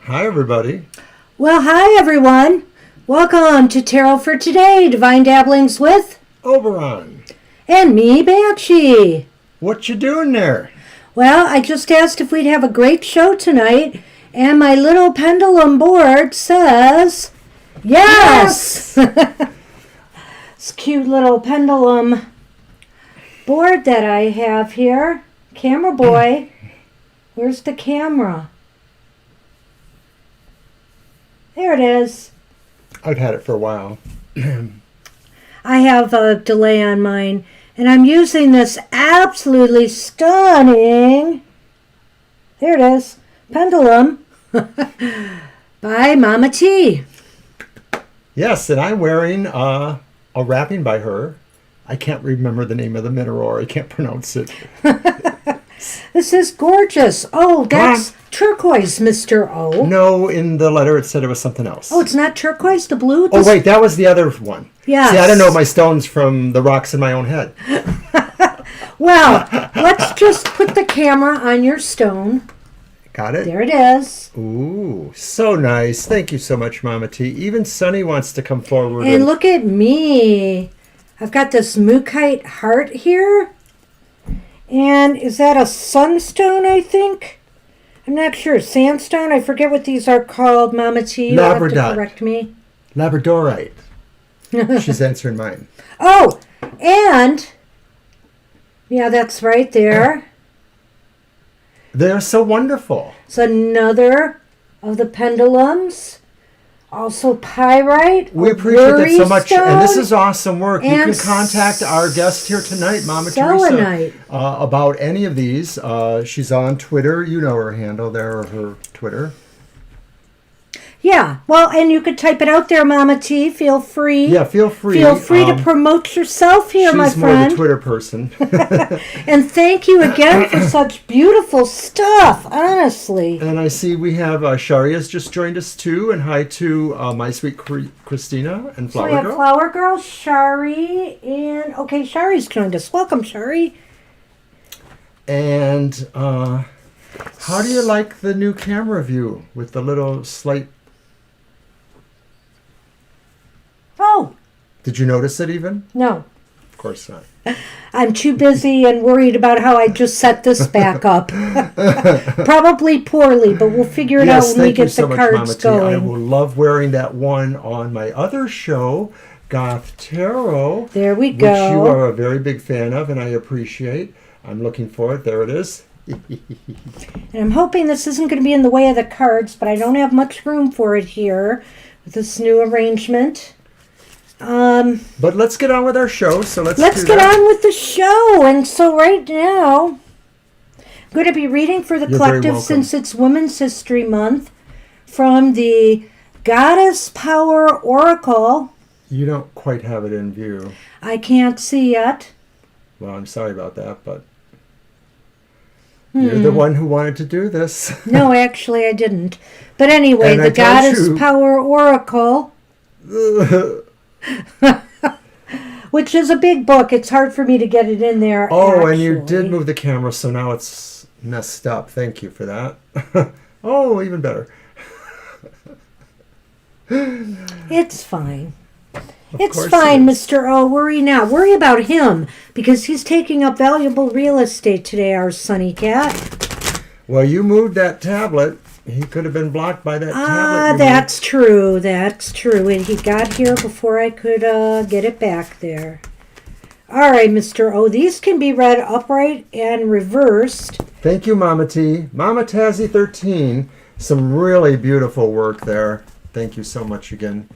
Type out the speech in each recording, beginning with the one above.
Hi, everybody. Well, hi, everyone. Welcome to Tarot for Today, Divine Dabblings with Oberon. and me, Banshee. What you doing there? Well, I just asked if we'd have a great show tonight, and my little pendulum board says yes. This cute little pendulum board that I have here. Camera boy, where's the camera? There it is. I've had it for a while. I have a delay on mine, and I'm using this absolutely stunning, there it is, pendulum by Mama T. Yes, and I'm wearing a wrapping by her. I can't remember the name of the mineral, or I can't pronounce it. This is gorgeous. Oh, that's turquoise, Mr. O. No, in the letter it said it was something else. Oh, it's not turquoise, the blue? Oh, wait, that was the other one. Yes. See, I don't know my stones from the rocks in my own head. Well, let's just put the camera on your stone. Got it? There it is. Ooh, so nice. Thank you so much, Mama T. Even Sunny wants to come forward. And look at me. I've got this Mookite heart here. And is that a sunstone, I think? I'm not sure. Sandstone? I forget what these are called, Mama T. You'll have to correct me. Labradorite. She's answering mine. Oh, and, yeah, that's right there. They're so wonderful. It's another of the pendulums. Also pyrite. We appreciate that so much. Stone, and this is awesome work. You and can contact our guest here tonight, Mama selenite. Teresa, about any of these. She's on Twitter. You know her handle there, or her Twitter. Yeah, well, and you could type it out there, Mama T. Feel free. Yeah, feel free. Feel free to promote yourself here, my friend. She's more the Twitter person. And thank you again for such beautiful stuff, honestly. And I see we have Shari has just joined us too. And hi to my sweet Christina and Flower Girl. So we have Girl. Flower Girl, Shari, and okay, Shari's joined us. Welcome, Shari. And how do you like the new camera view with the little slight? Oh. Did you notice it even? No. Of course not. I'm too busy and worried about how I just set this back up. Probably poorly, but we'll figure it out when we get the cards going. I will love wearing that one on my other show, Goth Tarot. There we go. Which you are a very big fan of, and I appreciate. I'm looking for it. There it is. And I'm hoping this isn't going to be in the way of the cards, but I don't have much room for it here with this new arrangement. But let's get on with our show. So let's get on with the show. And so right now, I'm going to be reading for the collective since it's Women's History Month from the Goddess Power Oracle. You don't quite have it in view. I can't see yet. Well, I'm sorry about that, but you're the one who wanted to do this. No, actually, I didn't. But anyway, the Goddess Power Oracle, which is a big book. It's hard for me to get it in there. Oh, actually. And you did move the camera, so now it's messed up. Thank you for that. Oh, even better. It's fine. It's fine, Mr. O. Worry not. Worry about him, because he's taking up valuable real estate today, our sunny cat. Well, you moved that tablet. He could have been blocked by that tablet. Ah, that's true. That's true. And he got here before I could get it back there. All right, Mr. O. These can be read upright and reversed. Thank you, Mama T. Mama Tazzy 13. Some really beautiful work there. Thank you so much again.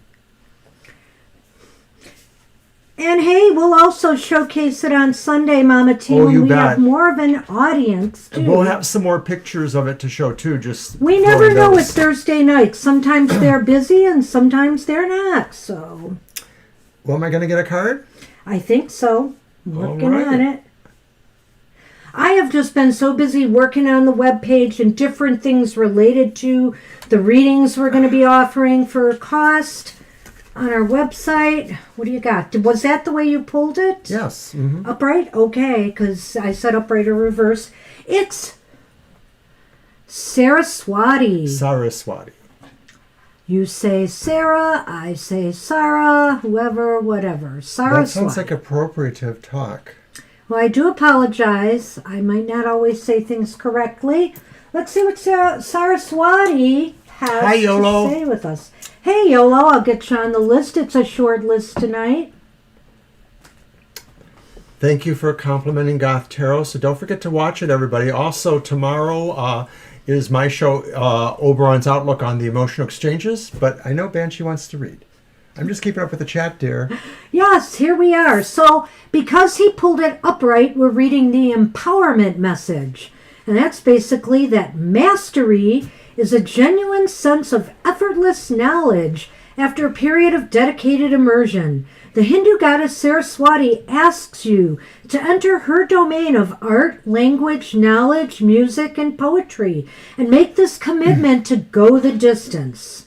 And hey, we'll also showcase it on Sunday, Mama T, when we have more of an audience, too. And we'll have some more pictures of it to show, too. We never know with Thursday nights. Sometimes they're busy and sometimes they're not, so. Well, am I going to get a card? I think so. I'm working on it. I have just been so busy working on the webpage and different things related to the readings we're going to be offering for cost. On our website, what do you got? Was that the way you pulled it? Yes. Mm-hmm. Upright? Okay, because I said upright or reverse. It's Saraswati. Saraswati. You say Sarah, I say Sarah, whoever, whatever. That sounds Saraswati. like appropriative talk. Well, I do apologize. I might not always say things correctly. Let's see what Saraswati has Hi, Yolo. to say with us. Hey, Yolo, I'll get you on the list. It's a short list tonight. Thank you for complimenting Goth Tarot. So don't forget to watch it, everybody. Also, tomorrow is my show, Oberon's Outlook on the Emotional Exchanges. But I know Banshee wants to read. I'm just keeping up with the chat, dear. Yes, here we are. So, because he pulled it upright, we're reading the empowerment message. And that's basically that mastery is a genuine sense of effortless knowledge after a period of dedicated immersion. The Hindu goddess Saraswati asks you to enter her domain of art, language, knowledge, music, and poetry, and make this commitment to go the distance.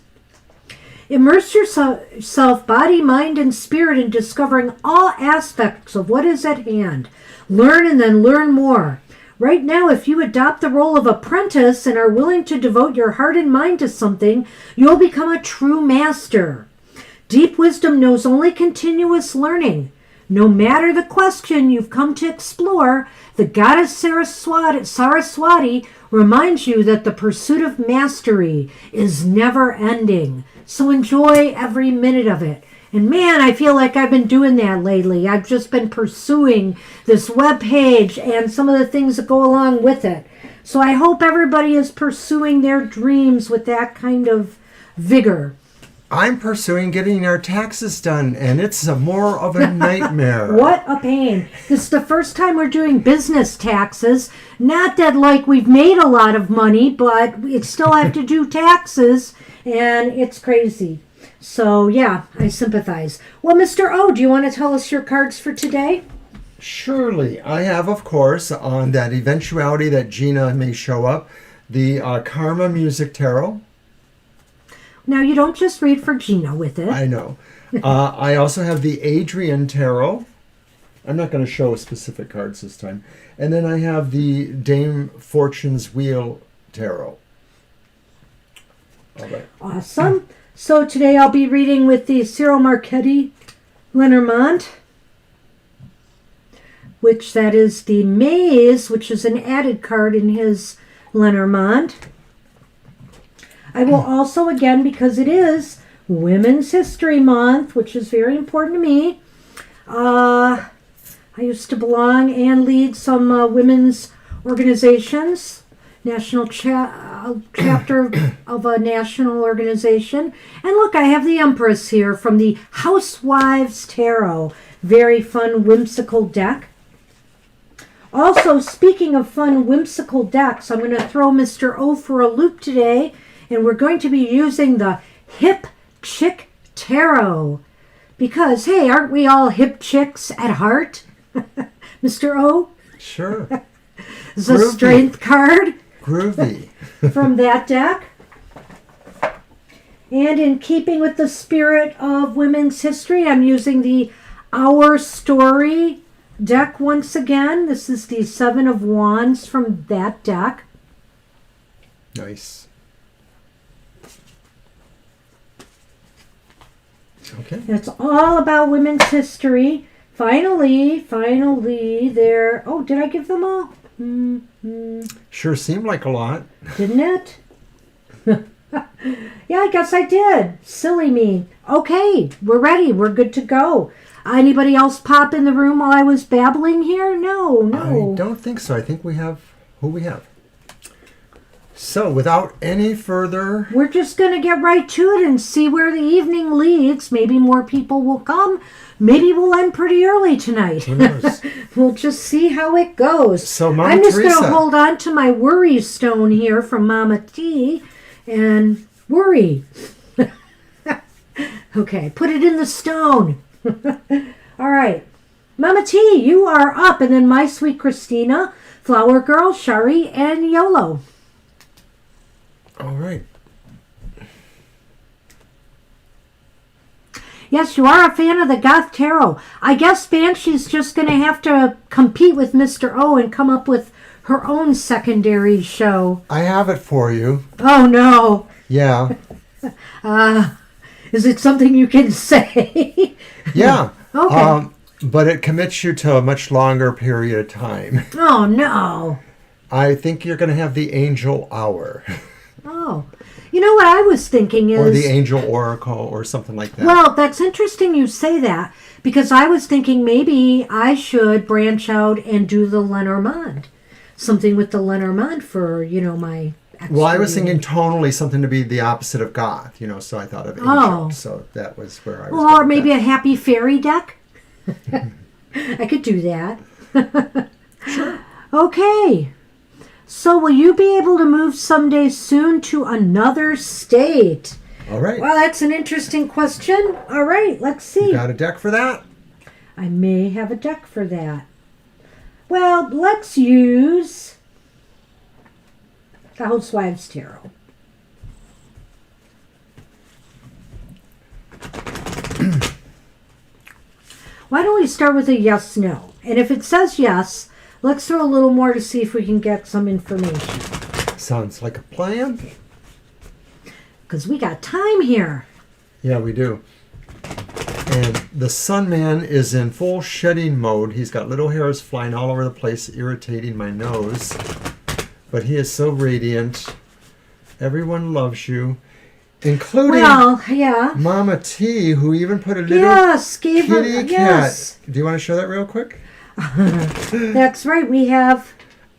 Immerse yourself, body, mind, and spirit, in discovering all aspects of what is at hand. Learn and then learn more. Right now, if you adopt the role of apprentice and are willing to devote your heart and mind to something, you'll become a true master. Deep wisdom knows only continuous learning. No matter the question you've come to explore, the goddess Saraswati reminds you that the pursuit of mastery is never ending. So enjoy every minute of it. And man, I feel like I've been doing that lately. I've just been pursuing this web page and some of the things that go along with it. So I hope everybody is pursuing their dreams with that kind of vigor. I'm pursuing getting our taxes done, and it's more of a nightmare. What a pain. This is the first time we're doing business taxes. Not that like we've made a lot of money, but we still have to do taxes, and it's crazy. So yeah, I sympathize. Well, Mr. O, do you want to tell us your cards for today? Surely. I have, of course, on that eventuality that Gina may show up, the Karma Music Tarot. Now, you don't just read for Gina with it. I know. I also have the Adrian Tarot. I'm not going to show specific cards this time. And then I have the Dame Fortune's Wheel Tarot. All right. Awesome. So today I'll be reading with the Cyril Marchetti Lenormand, which that is the Maze, which is an added card in his Lenormand. I will also, again, because it is Women's History Month, which is very important to me. I used to belong and lead some women's organizations, national chapter of a national organization. And look, I have the Empress here from the Housewives Tarot. Very fun, whimsical deck. Also, speaking of fun, whimsical decks, I'm going to throw Mr. O for a loop today. And we're going to be using the Hip Chick Tarot. Because, hey, aren't we all hip chicks at heart? Mr. O? Sure. The strength card. Groovy. From that deck. And in keeping with the spirit of women's history, I'm using the Our Story deck once again. This is the Seven of Wands from that deck. Nice. Okay. And it's all about women's history. Finally, there. Oh, did I give them all? Sure seemed like a lot. Didn't it? Yeah, I guess I did. Silly me. Okay, we're ready. We're good to go. Anybody else pop in the room while I was babbling here? No. I don't think so. I think we have who we have. So, without any further... We're just going to get right to it and see where the evening leads. Maybe more people will come. Maybe we'll end pretty early tonight. Who knows? We'll just see how it goes. So, Mama I'm just going Teresa. to hold on to my worry stone here from Mama T and worry. Okay, put it in the stone. All right. Mama T, you are up. And then my sweet Christina, Flower Girl, Shari, and Yolo. All right. Yes, you are a fan of the Goth Tarot. I guess Banshee's just going to have to compete with Mr. O and come up with her own secondary show. I have it for you. Oh, no. Yeah. Is it something you can say? Yeah. Okay. But it commits you to a much longer period of time. Oh, no. I think you're going to have the angel hour Oh. You know what I was thinking is... or the angel oracle or something like that. Well, that's interesting you say that, because I was thinking maybe I should branch out and do the Lenormand. Something with the Lenormand for, my... Well, I was thinking tonally something to be the opposite of goth, so I thought of angel. Oh. So that was where I was Well, going or with maybe that. a happy fairy deck. I could do that. Sure. Okay. So will you be able to move someday soon to another state? All right. Well, that's an interesting question. All right, let's see. You got a deck for that? I may have a deck for that. Well, let's use the Housewives Tarot. Why don't we start with a yes, no? And if it says yes, let's throw a little more to see if we can get some information. Sounds like a plan. Because we got time here. Yeah, we do. And the Sun Man is in full shedding mode. He's got little hairs flying all over the place, irritating my nose. But he is so radiant. Everyone loves you, including Yeah. Mama T, who even put a little Yes, gave her. kitty cat. Yes. Do you want to show that real quick? That's right. We have.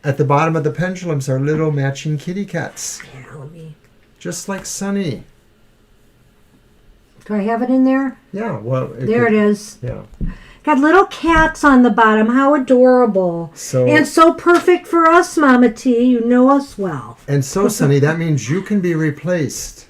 At the bottom of the pendulums are little matching kitty cats, Yeah, let me. just like Sunny. Do I have it in there? Yeah, well, There it is. Yeah. Got little cats on the bottom. How adorable. So And so perfect for us, Mama T. You know us well. and so Sunny, that means you can be replaced.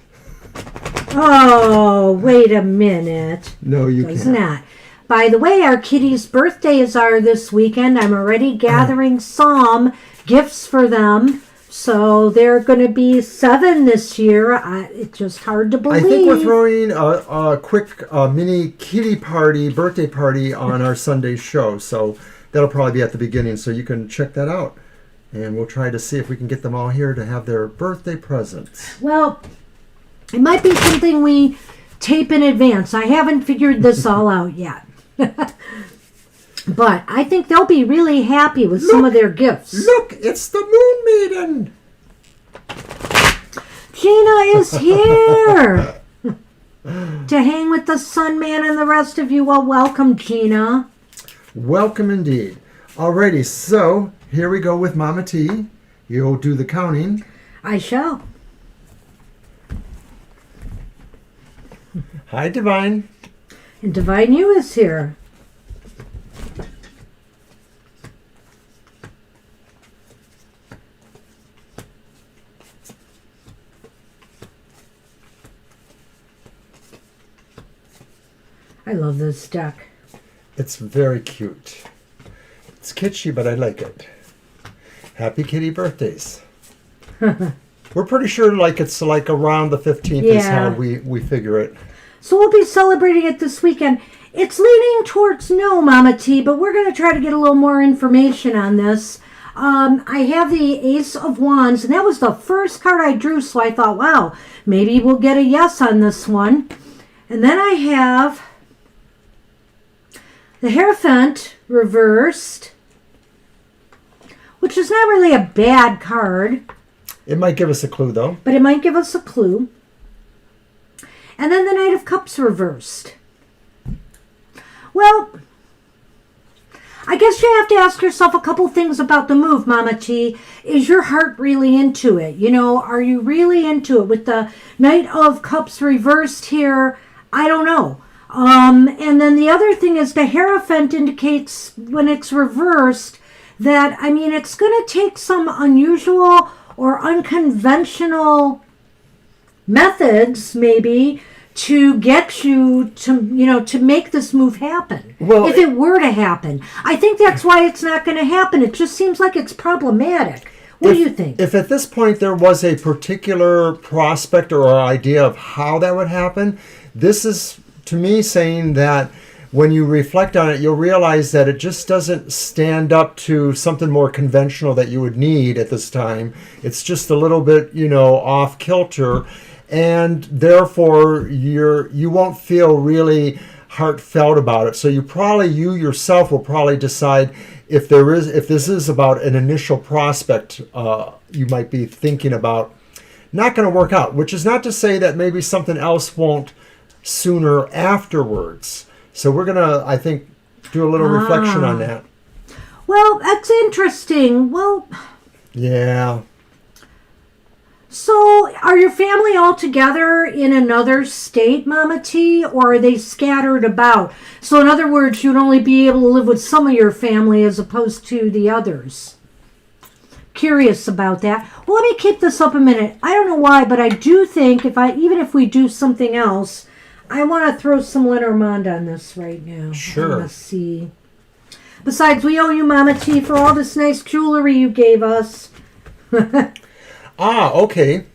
Oh, wait a minute. No, you Does can't. not. By the way, our kitties' birthdays are this weekend. I'm already gathering some gifts for them. So they're going to be 7 this year. It's just hard to I believe. think we're throwing a quick mini kitty party, birthday party on our Sunday show. So that'll probably be at the beginning. So you can check that out. And we'll try to see if we can get them all here to have their birthday presents. Well, it might be something we tape in advance. I haven't figured this all out yet. But I think they'll be really happy with some of their gifts. Look, it's the Moon Maiden. Gina is here to hang with the Sun Man and the rest of you. Well, welcome, Gina. Welcome indeed. Alrighty, so here we go with Mama T. You'll do the counting. I shall. Hi, Divine. And Divine U is here. I love this deck. It's very cute. It's kitschy, but I like it. Happy kitty birthdays. We're pretty sure it's like around the 15th is how Yeah. we figure it. So we'll be celebrating it this weekend. It's leaning towards no, Mama T, but we're going to try to get a little more information on this. I have the Ace of Wands, and that was the first card I drew, so I thought, wow, maybe we'll get a yes on this one. And then I have the Hierophant reversed, which is not really a bad card, It might give us a clue, though. but it might give us a clue. And then the Knight of Cups reversed. Well, I guess you have to ask yourself a couple things about the move, Mama T. Is your heart really into it? Are you really into it? With the Knight of Cups reversed here, I don't know. And then the other thing is the Hierophant indicates when it's reversed that, it's going to take some unusual or unconventional methods, maybe, to get you to make this move happen. Well, if it were to happen. I think that's why it's not going to happen. It just seems like it's problematic. What do you think? If at this point there was a particular prospect or idea of how that would happen, this is, to me, saying that when you reflect on it, you'll realize that it just doesn't stand up to something more conventional that you would need at this time. It's just a little bit, off kilter. and therefore you won't feel really heartfelt about it. So you yourself will probably decide if this is about an initial prospect you might be thinking about not going to work out, which is not to say that maybe something else won't sooner afterwards. So we're going to, I think, do a little reflection on that. Well, that's interesting. Well, yeah. So are your family all together in another state, Mama T, or are they scattered about? So in other words, you'd only be able to live with some of your family as opposed to the others. Curious about that. Well, let me keep this up a minute. I don't know why, but I do think even if we do something else, I want to throw some Lenormand on this right now. Sure. Let's see. Besides, we owe you, Mama T, for all this nice jewelry you gave us. Okay.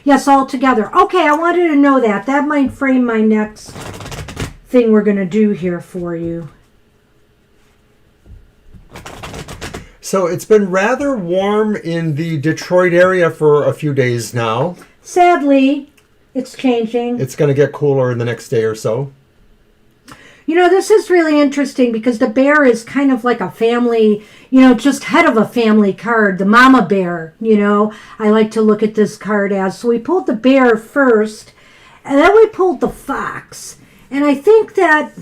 Yes, all together. Okay, I wanted to know that. That might frame my next thing we're going to do here for you. So it's been rather warm in the Detroit area for a few days now. Sadly, it's changing. It's going to get cooler in the next day or so. You know, this is really interesting because the bear is kind of like a family, just head of a family card, the mama bear, I like to look at this card as. So we pulled the bear first, and then we pulled the fox. And I think that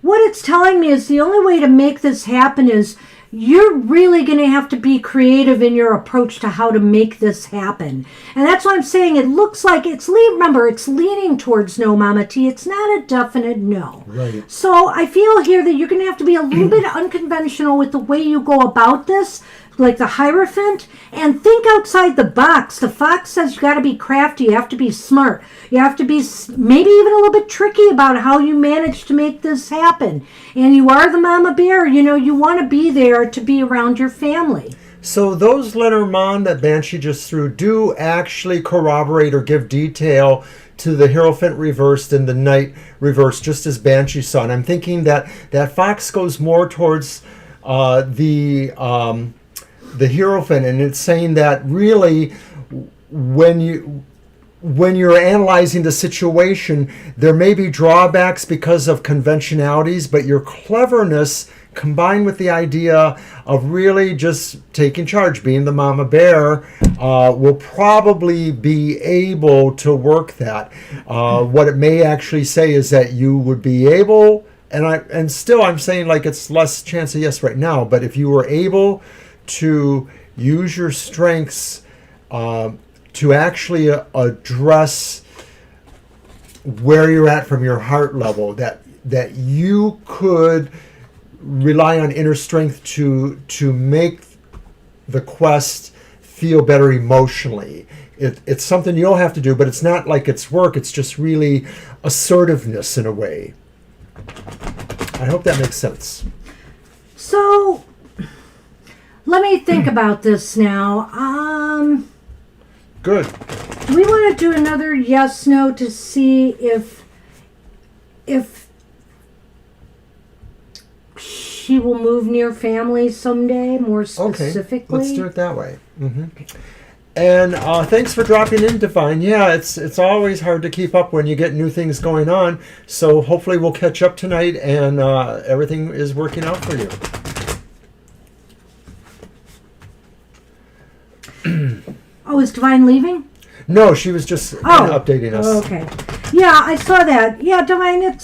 what it's telling me is the only way to make this happen is you're really going to have to be creative in your approach to how to make this happen. And that's why I'm saying it looks like it's leaning towards no, Mama T. It's not a definite no. Right. So I feel here that you're going to have to be a little bit unconventional with the way you go about this, like the Hierophant, and think outside the box. The fox says you got to be crafty. You have to be smart. You have to be maybe even a little bit tricky about how you manage to make this happen. And you are the mama bear. You want to be there to be around your family. So those Lenormand that Banshee just threw do actually corroborate or give detail to the Hierophant reversed and the Knight reversed, just as Banshee saw. And I'm thinking that fox goes more towards the Hierophant, and it's saying that really when you're analyzing the situation, there may be drawbacks because of conventionalities, but your cleverness combined with the idea of really just taking charge, being the mama bear, will probably be able to work that. What it may actually say is that you would be able, and still I'm saying like it's less chance of yes right now, but if you were able to use your strengths to actually address where you're at from your heart level, that you could rely on inner strength to make the quest feel better emotionally. It's something you'll have to do, but it's not like it's work. It's just really assertiveness in a way. I hope that makes sense. So let me think about this now. Good. We want to do another yes, no to see if she will move near family someday, more specifically. Okay, let's do it that way. Mm-hmm. And thanks for dropping in, Divine. Yeah, it's always hard to keep up when you get new things going on. So hopefully we'll catch up tonight and everything is working out for you. Oh, is Divine leaving? No, she was just updating us. Okay. Yeah, I saw that. Yeah, Divine,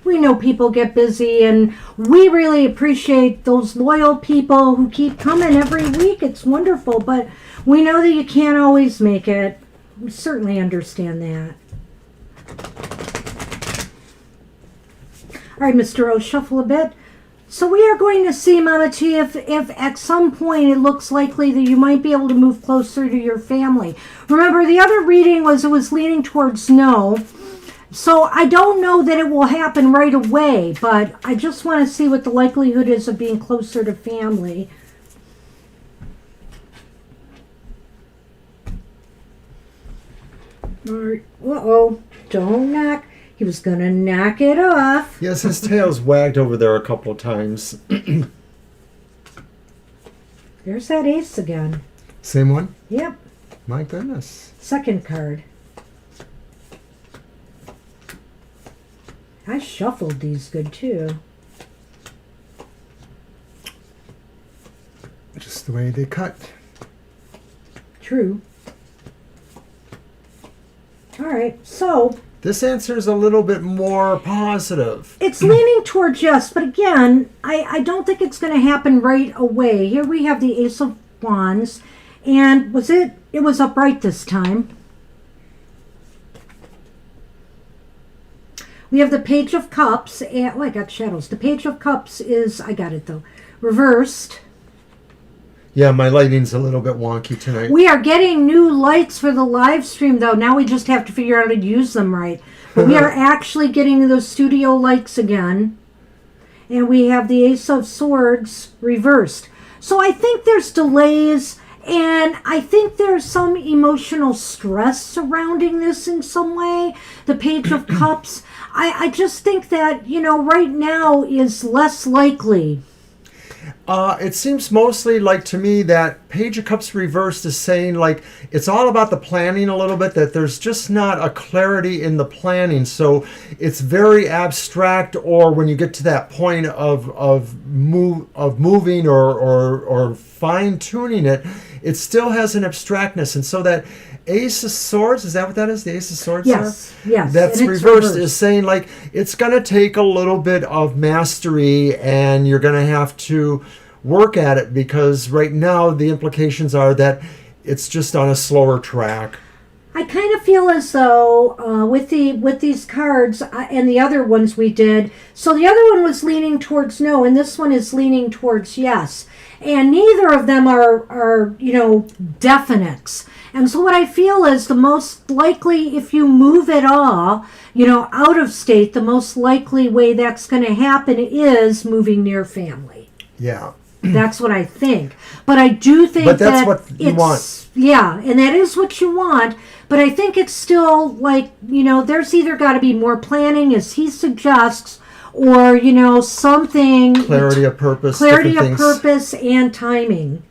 we know people get busy, and we really appreciate those loyal people who keep coming every week. It's wonderful, but we know that you can't always make it. We certainly understand that. All right, Mr. O, shuffle a bit. So we are going to see, Mama T, if at some point it looks likely that you might be able to move closer to your family. Remember, the other reading it was leaning towards no. So I don't know that it will happen right away, but I just want to see what the likelihood is of being closer to family. Uh-oh, don't knock. He was going to knock it off. Yes, his tail's wagged over there a couple of times. There's that ace again. Same one? Yep. My goodness. Second card. I shuffled these good too. Just the way they cut. True. All right, so This answer is a little bit more positive. it's leaning towards yes, but again, I don't think it's going to happen right away. Here we have the Ace of Wands, and it was upright this time. We have the Page of Cups, and I got shadows. The Page of Cups is, I got it though, reversed. Yeah, my lighting's a little bit wonky tonight. We are getting new lights for the live stream though. Now we just have to figure out how to use them right. But we are actually getting those studio lights again. And we have the Ace of Swords reversed. So I think there's delays, and I think there's some emotional stress surrounding this in some way. The Page of Cups. I just think that, right now is less likely. It seems mostly like to me that Page of Cups reversed is saying like it's all about the planning a little bit, that there's just not a clarity in the planning. So it's very abstract, or when you get to that point of moving or fine tuning it, it still has an abstractness. And so that Ace of Swords, is that what that is? The Ace of Swords? Yes, yes. That's and it's reversed, is saying like it's going to take a little bit of mastery, and you're going to have to work at it, because right now the implications are that it's just on a slower track. I kind of feel as though with these cards and the other ones we did, so the other one was leaning towards no, and this one is leaning towards yes. And neither of them are definites. And so what I feel is the most likely, if you move at all, out of state, the most likely way that's going to happen is moving near family. Yeah. That's what I think. But I do think But that's that what you want. Yeah, and that is what you want. But I think it's still like, there's either got to be more planning, as he suggests, or, something. Clarity of purpose. Clarity different of things. purpose and timing.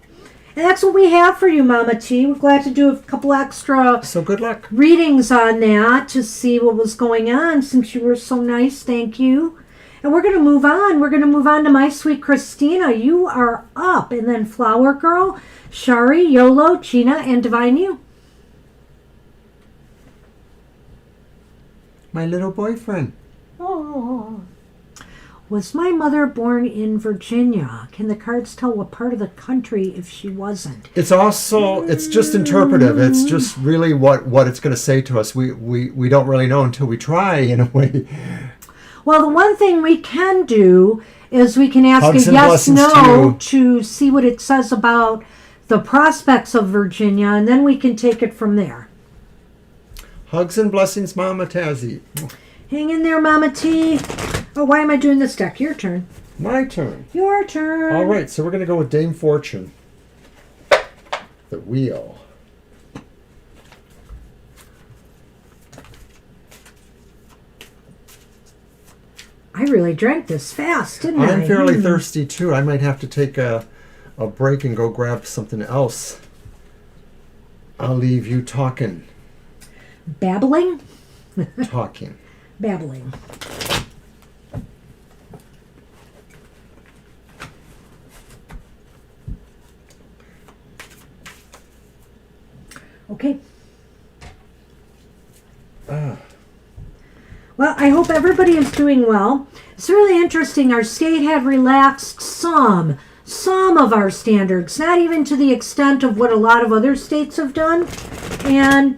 And that's what we have for you, Mama T. We're glad to do a couple extra So good luck. readings on that to see what was going on, since you were so nice. Thank you. And we're going to move on. We're going to move on to my sweet Christina. You are up. And then Flower Girl, Shari, Yolo, Gina, and Divine You. My little boyfriend. Oh. Was my mother born in Virginia? Can the cards tell what part of the country if she wasn't? It's just interpretive. It's just really what it's going to say to us. We don't really know until we try, in a way. Well, the one thing we can do is we can ask Hugs a and yes, blessings no to see what it says about the prospects of Virginia, and then we can take it from there. Hugs and blessings, Mama Tazzy. Hang in there, Mama T. Oh, why am I doing this deck? Your turn. My turn. Your turn. All right, so we're going to go with Dame Fortune. The wheel. I really drank this fast, didn't I? I'm fairly thirsty, too. I might have to take a break and go grab something else. I'll leave you talking. Babbling? Talking. Babbling. Okay. Well, I hope everybody is doing well. It's really interesting. Our state had relaxed some of our standards, not even to the extent of what a lot of other states have done. And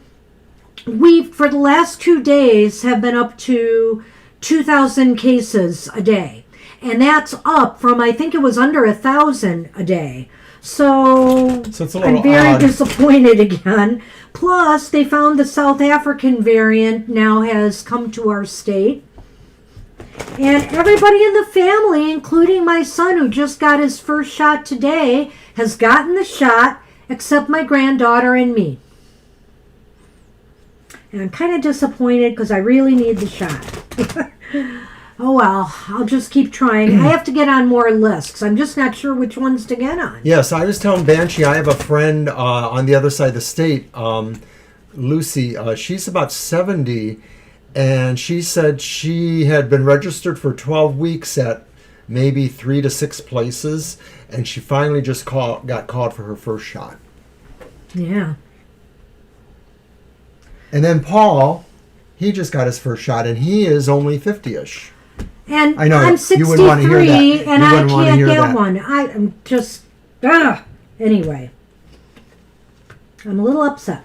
we, for the last 2 days, have been up to 2,000 cases a day. And that's up from, I think it was under 1,000 a day. So it's a little I'm very odd. disappointed again. Plus, they found the South African variant now has come to our state. And everybody in the family, including my son who just got his first shot today, has gotten the shot, except my granddaughter and me. And I'm kind of disappointed because I really need the shot. Oh, well, I'll just keep trying. I have to get on more lists. I'm just not sure which ones to get on. Yes, I was telling Banshee, I have a friend on the other side of the state, Lucy. She's about 70, and she said she had been registered for 12 weeks at maybe 3 to 6 places, and she finally just got called for her first shot. Yeah. And then Paul, he just got his first shot, and he is only 50-ish. And I know, I'm you wouldn't want to hear 63, that. and You I wouldn't want to can't hear get that. one. I'm just, anyway. I'm a little upset.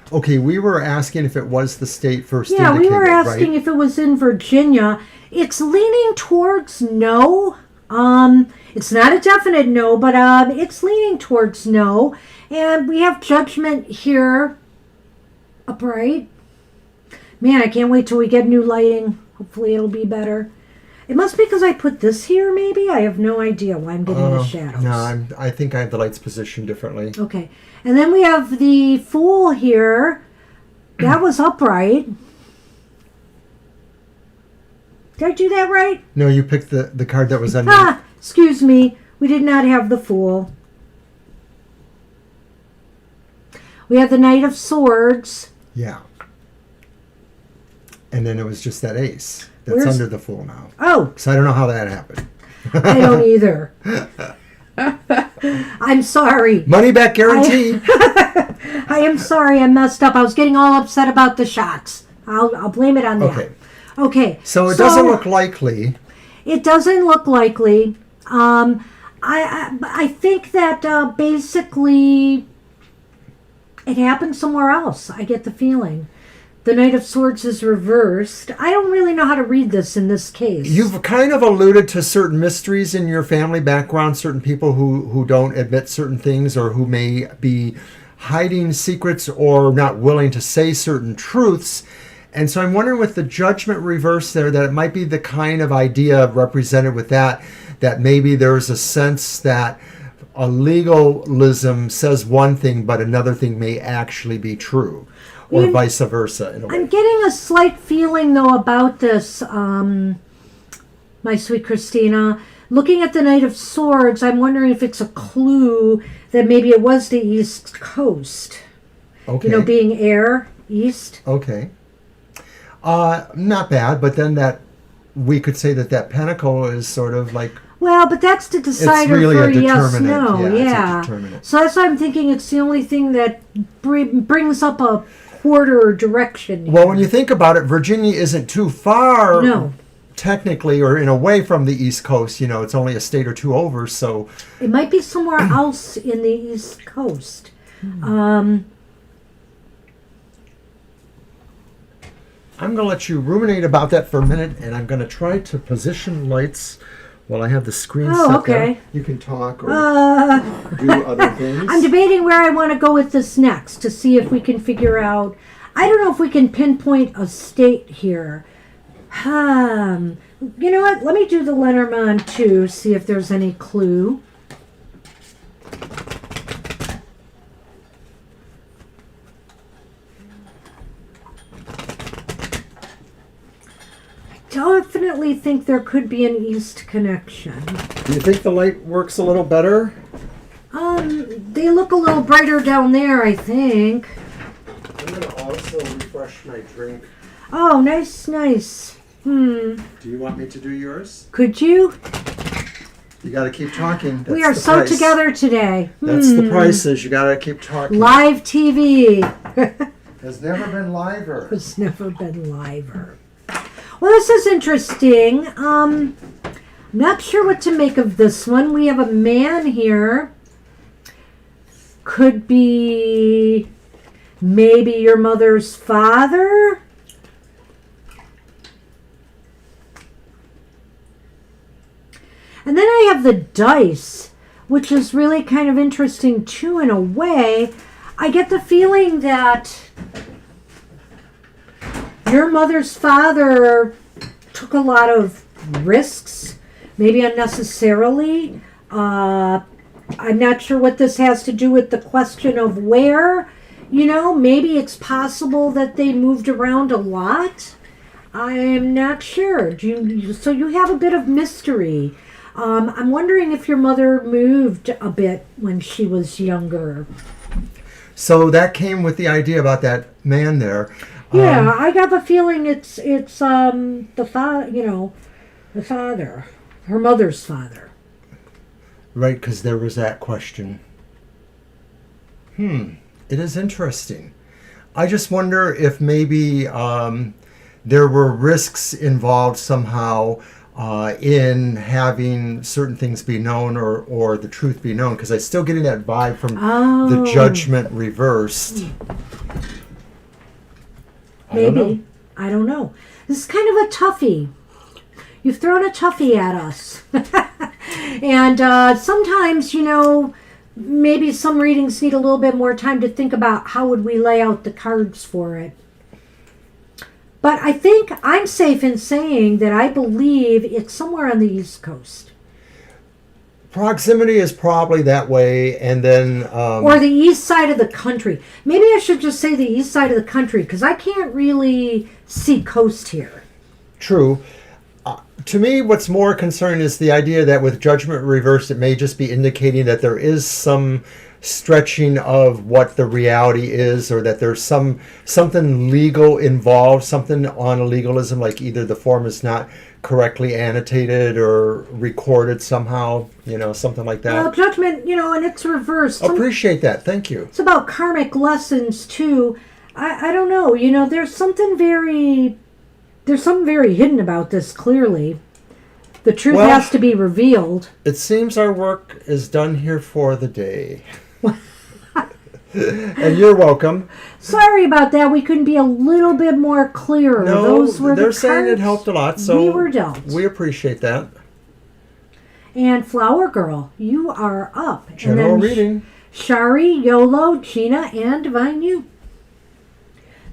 Okay, we were asking if it was the state first Yeah, indicated, we were asking right? if it was in Virginia. It's leaning towards no. It's not a definite no, but it's leaning towards no. And we have judgment here upright. Man, I can't wait till we get new lighting. Hopefully it'll be better. It must be because I put this here, maybe? I have no idea why I'm getting the shadows. No, I think I have the lights positioned differently. Okay. And then we have the Fool here. That was upright. Did I do that right? No, you picked the card that was under. Excuse me. We did not have the Fool. We have the Knight of Swords. Yeah. And then it was just that ace that's Where's- under the Fool now. Oh, So I don't know how that happened. I don't either. I'm sorry. Money back guarantee. I am sorry I messed up. I was getting all upset about the shots. I'll blame it on that. Okay. Okay. So it doesn't look likely. It doesn't look likely. I think that basically it happened somewhere else. I get the feeling. The Knight of Swords is reversed. I don't really know how to read this in this case. You've kind of alluded to certain mysteries in your family background, certain people who don't admit certain things or who may be hiding secrets or not willing to say certain truths. And so I'm wondering with the judgment reverse there that it might be the kind of idea represented with that maybe there's a sense that a legalism says one thing but another thing may actually be true. Or vice versa, in a way. I'm getting a slight feeling, though, about this, my sweet Christina. Looking at the Knight of Swords, I'm wondering if it's a clue that maybe it was the East Coast. Okay. You know, being air, east. Okay. Not bad, but then that we could say that pentacle is sort of like... Well, but that's the decider really for a yes, determinant. no. Yeah, it's a Yeah. determinant. So that's why I'm thinking it's the only thing that brings up a quarter direction here. Well, when you think about it, Virginia isn't too far, No. technically, or in a way from the East Coast. You know, it's only a state or two over, so... It might be somewhere else in the East Coast. I'm going to let you ruminate about that for a minute, and I'm going to try to position lights while I have the screen set okay. there. You can talk or do other things. I'm debating where I want to go with this next to see if we can figure out. I don't know if we can pinpoint a state here. You know what? Let me do the Lenormand too, see if there's any clue. Definitely think there could be an east connection. Do you think the light works a little better? They look a little brighter down there, I think. I'm going to also refresh my drink. Oh, nice. Do you want me to do yours? Could you? You got to keep talking. That's We are the so price. together today. That's the price is you got to keep talking. Live TV. Has never been liver. It's never been liver. Well, this is interesting. Not sure what to make of this one. We have a man here. Could be maybe your mother's father. And then I have the dice. which is really kind of interesting too in a way. I get the feeling that your mother's father took a lot of risks, maybe unnecessarily. I'm not sure what this has to do with the question of where. Maybe it's possible that they moved around a lot. I'm not sure. So you have a bit of mystery. I'm wondering if your mother moved a bit when she was younger. So that came with the idea about that man there. Yeah, I got the feeling it's the father, her mother's father. Right, because there was that question. It is interesting. I just wonder if maybe there were risks involved somehow in having certain things be known or the truth be known, because I'm still getting that vibe from the judgment reversed. Maybe. I don't know. This is kind of a toughie. You've thrown a toughie at us. And sometimes, maybe some readings need a little bit more time to think about how would we lay out the cards for it. But I think I'm safe in saying that I believe it's somewhere on the East Coast. Proximity is probably that way, and then... or the east side of the country. Maybe I should just say the east side of the country, because I can't really see coast here. True. To me, what's more concerning is the idea that with judgment reversed, it may just be indicating that there is some stretching of what the reality is, or that there's something legal involved, something on a legalism, like either the form is not correctly annotated or recorded somehow, something like that. Well, judgment, and it's reversed. Appreciate that. Thank you. It's about karmic lessons too. I don't know. There's something very hidden about this, clearly. The truth has to be revealed. It seems our work is done here for the day. And you're welcome. Sorry about that. We couldn't be a little bit more clearer. No, those were they're the saying cards it helped a lot, so we were dealt. We appreciate that. And Flower Girl, you are up. General and then reading. Shari, Yolo, Gina, and Divine You.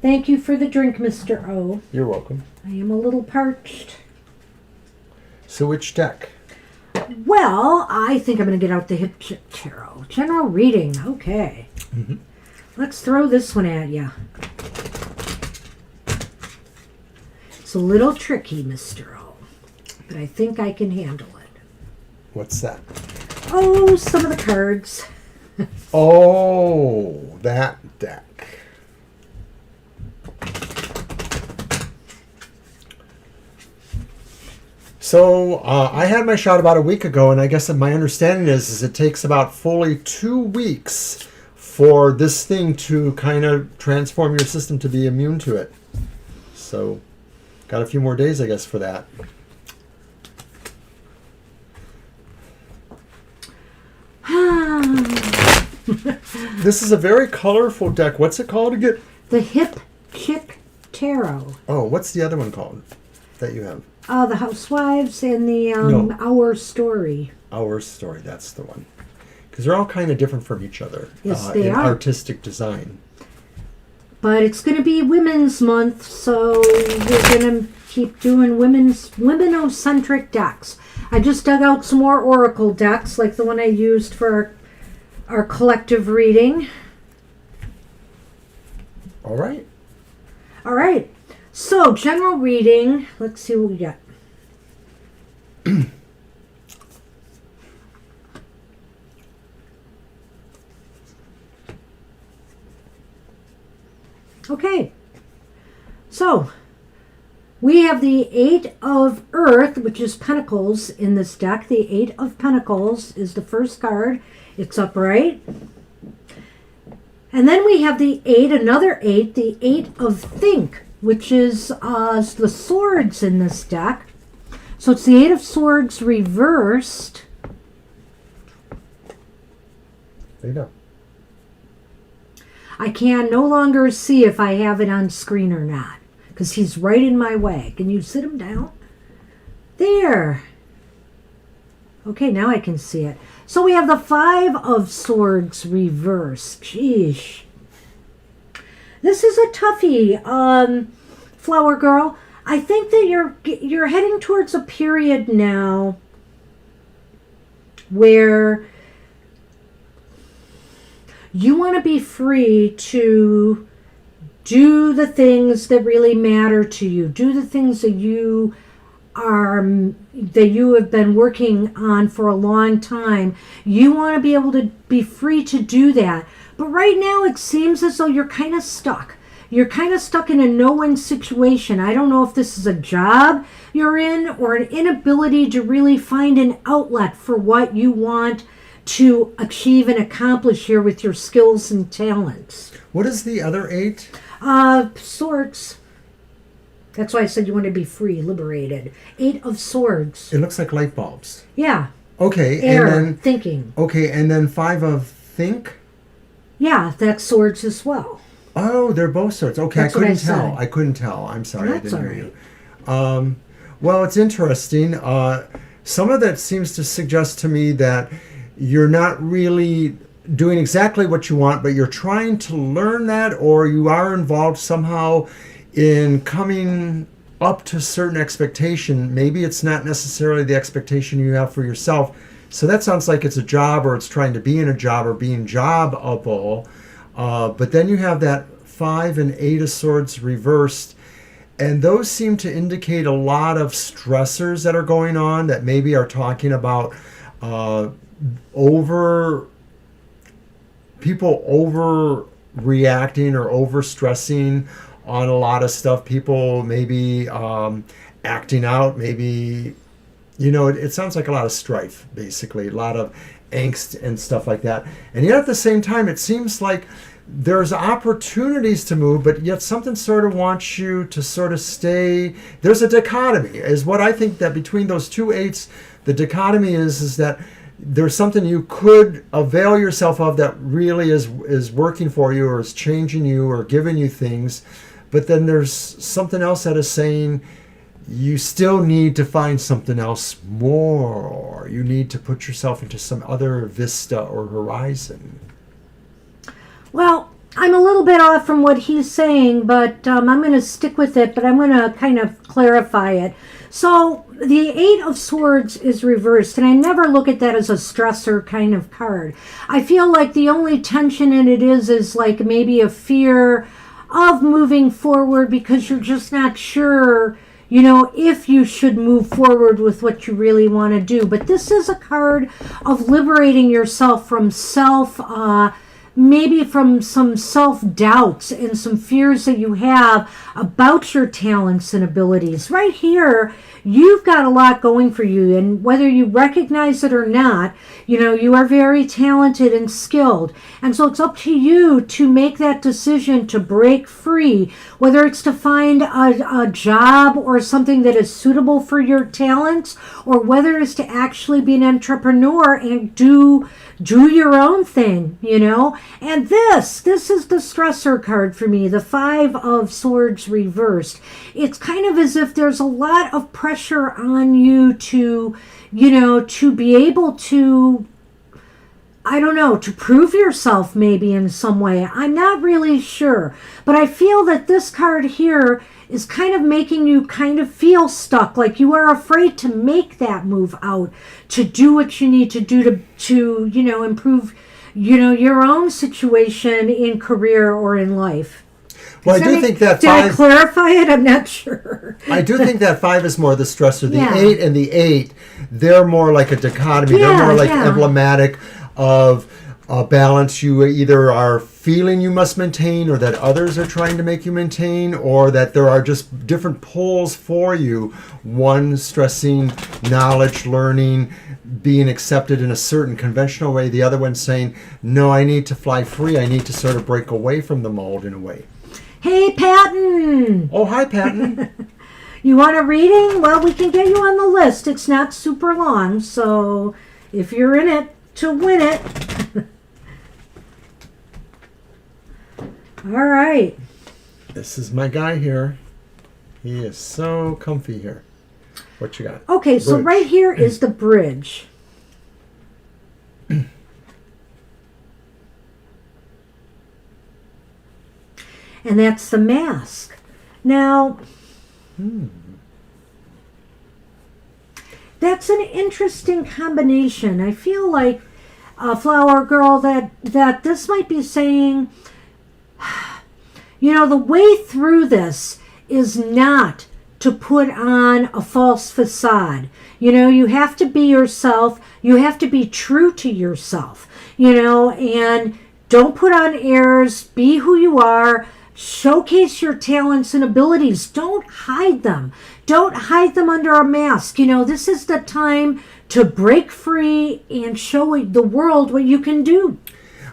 Thank you for the drink, Mr. O. You're welcome. I am a little parched. So which deck? Well, I think I'm going to get out the Hip Chip Tarot. General reading. Okay. Mm-hmm. Let's throw this one at you. It's a little tricky, Mr. O, but I think I can handle it. What's that? Oh, some of the cards. Oh, that deck. So I had my shot about a week ago, and I guess my understanding is it takes about fully 2 weeks for this thing to kind of transform your system to be immune to it. So got a few more days, I guess, for that. This is a very colorful deck. What's it called again? The Hip Chick Tarot. Oh, what's the other one called that you have? The Housewives and the Our Story. Our Story, that's the one. Because they're all kind of different from each other. Yes, they in are. Artistic design. But it's going to be Women's Month, so we're going to keep doing women-centric decks. I just dug out some more Oracle decks, like the one I used for our collective reading. All right. All right. So, general reading. Let's see what we got. Okay. So, we have the Eight of Earth, which is Pentacles in this deck. The Eight of Pentacles is the first card. It's upright. And then we have the Eight, another Eight, the Eight of Think, which is the swords in this deck. So it's the Eight of Swords reversed. There you go. I can no longer see if I have it on screen or not, because he's right in my way. Can you sit him down? There. Okay, now I can see it. So we have the Five of Swords reversed. Sheesh. This is a toughie, Flower Girl. I think that you're heading towards a period now where you want to be free to do the things that really matter to you. Do the things that you have been working on for a long time. You want to be able to be free to do that. But right now it seems as though you're kind of stuck. You're kind of stuck in a no-win situation. I don't know if this is a job you're in or an inability to really find an outlet for what you want to achieve and accomplish here with your skills and talents. What is the other 8? Swords. That's why I said you want to be free, liberated. 8 of Swords. It looks like light bulbs. Yeah. Okay, Air, and then thinking. Okay, and then 5 of think. Yeah, that's Swords as well. Oh, they're both swords. Okay, That's I couldn't what I tell. said. I couldn't tell. I'm sorry, That's I didn't all hear you. Well, it's interesting. Some of that seems to suggest to me that you're not really doing exactly what you want, but you're trying to learn that, or you are involved somehow in coming up to certain expectation. Maybe it's not necessarily the expectation you have for yourself. So that sounds like it's a job, or it's trying to be in a job, or being jobable. But then you have that 5 and 8 of Swords reversed, and those seem to indicate a lot of stressors that are going on that maybe are talking about people overreacting or overstressing on a lot of stuff. People maybe acting out, maybe, it sounds like a lot of strife, basically, a lot of angst and stuff like that. And yet at the same time, it seems like there's opportunities to move, but yet something sort of wants you to sort of stay. There's a dichotomy, is what I think, that between those two 8s, the dichotomy is that there's something you could avail yourself of that really is working for you, or is changing you, or giving you things. But then there's something else that is saying you still need to find something else more, or you need to put yourself into some other vista or horizon. Well, I'm a little bit off from what he's saying, but I'm going to stick with it, but I'm going to kind of clarify it. So the 8 of Swords is reversed, and I never look at that as a stressor kind of card. I feel like the only tension in it is like maybe a fear of moving forward, because you're just not sure, if you should move forward with what you really want to do. But this is a card of liberating yourself from maybe from some self-doubts and some fears that you have about your talents and abilities. Right here, you've got a lot going for you, and whether you recognize it or not, you are very talented and skilled. And so it's up to you to make that decision to break free, whether it's to find a job or something that is suitable for your talents, or whether it's to actually be an entrepreneur and do your own thing, And this is the stressor card for me, the 5 of Swords reversed. It's kind of as if there's a lot of pressure on you to be able to, to prove yourself maybe in some way. I'm not really sure, but I feel that this card here is kind of making you kind of feel stuck, like you are afraid to make that move out, to do what you need to do to improve, your own situation in career or in life. Well, I do think that 5... Did I clarify it? I'm not sure. I do think that 5 is more the stressor. The Yeah. 8 and the 8, they're more like a dichotomy. They're more like emblematic of a balance you either are feeling you must maintain, or that others are trying to make you maintain, or that there are just different poles for you. One stressing knowledge, learning, being accepted in a certain conventional way. The other one saying, no, I need to fly free. I need to sort of break away from the mold in a way. Hey, Patton. Oh, hi, Patton. You want a reading? Well, we can get you on the list. It's not super long, so if you're in it to win it. All right. This is my guy here. He is so comfy here. What you got? Okay, so Bridge. right here is the bridge. and that's the mask. Now, that's an interesting combination. I feel like, Flower Girl, that this might be saying, the way through this is not to put on a false facade. You have to be yourself. You have to be true to yourself, and don't put on airs. Be who you are. Showcase your talents and abilities. Don't hide them. Don't hide them under a mask. This is the time to break free and show the world what you can do.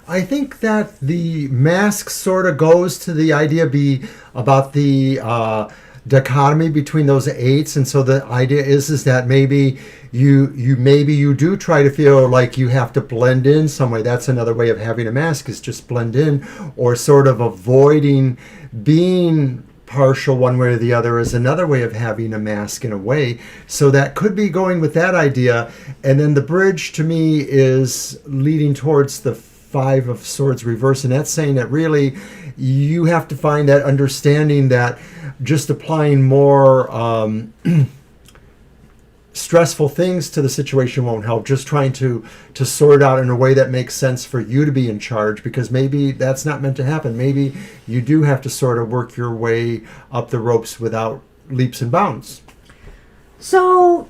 I think that the mask sort of goes to the idea about the dichotomy between those eights, and so the idea is that maybe you do try to feel like you have to blend in some way. That's another way of having a mask, is just blend in, or sort of avoiding being partial one way or the other is another way of having a mask in a way. So that could be going with that idea. And then the bridge to me is leading towards the Five of Swords reverse, and that's saying that really you have to find that understanding that just applying more stressful things to the situation won't help. Just trying to sort it out in a way that makes sense for you to be in charge, because maybe that's not meant to happen. Maybe you do have to sort of work your way up the ropes without leaps and bounds. So,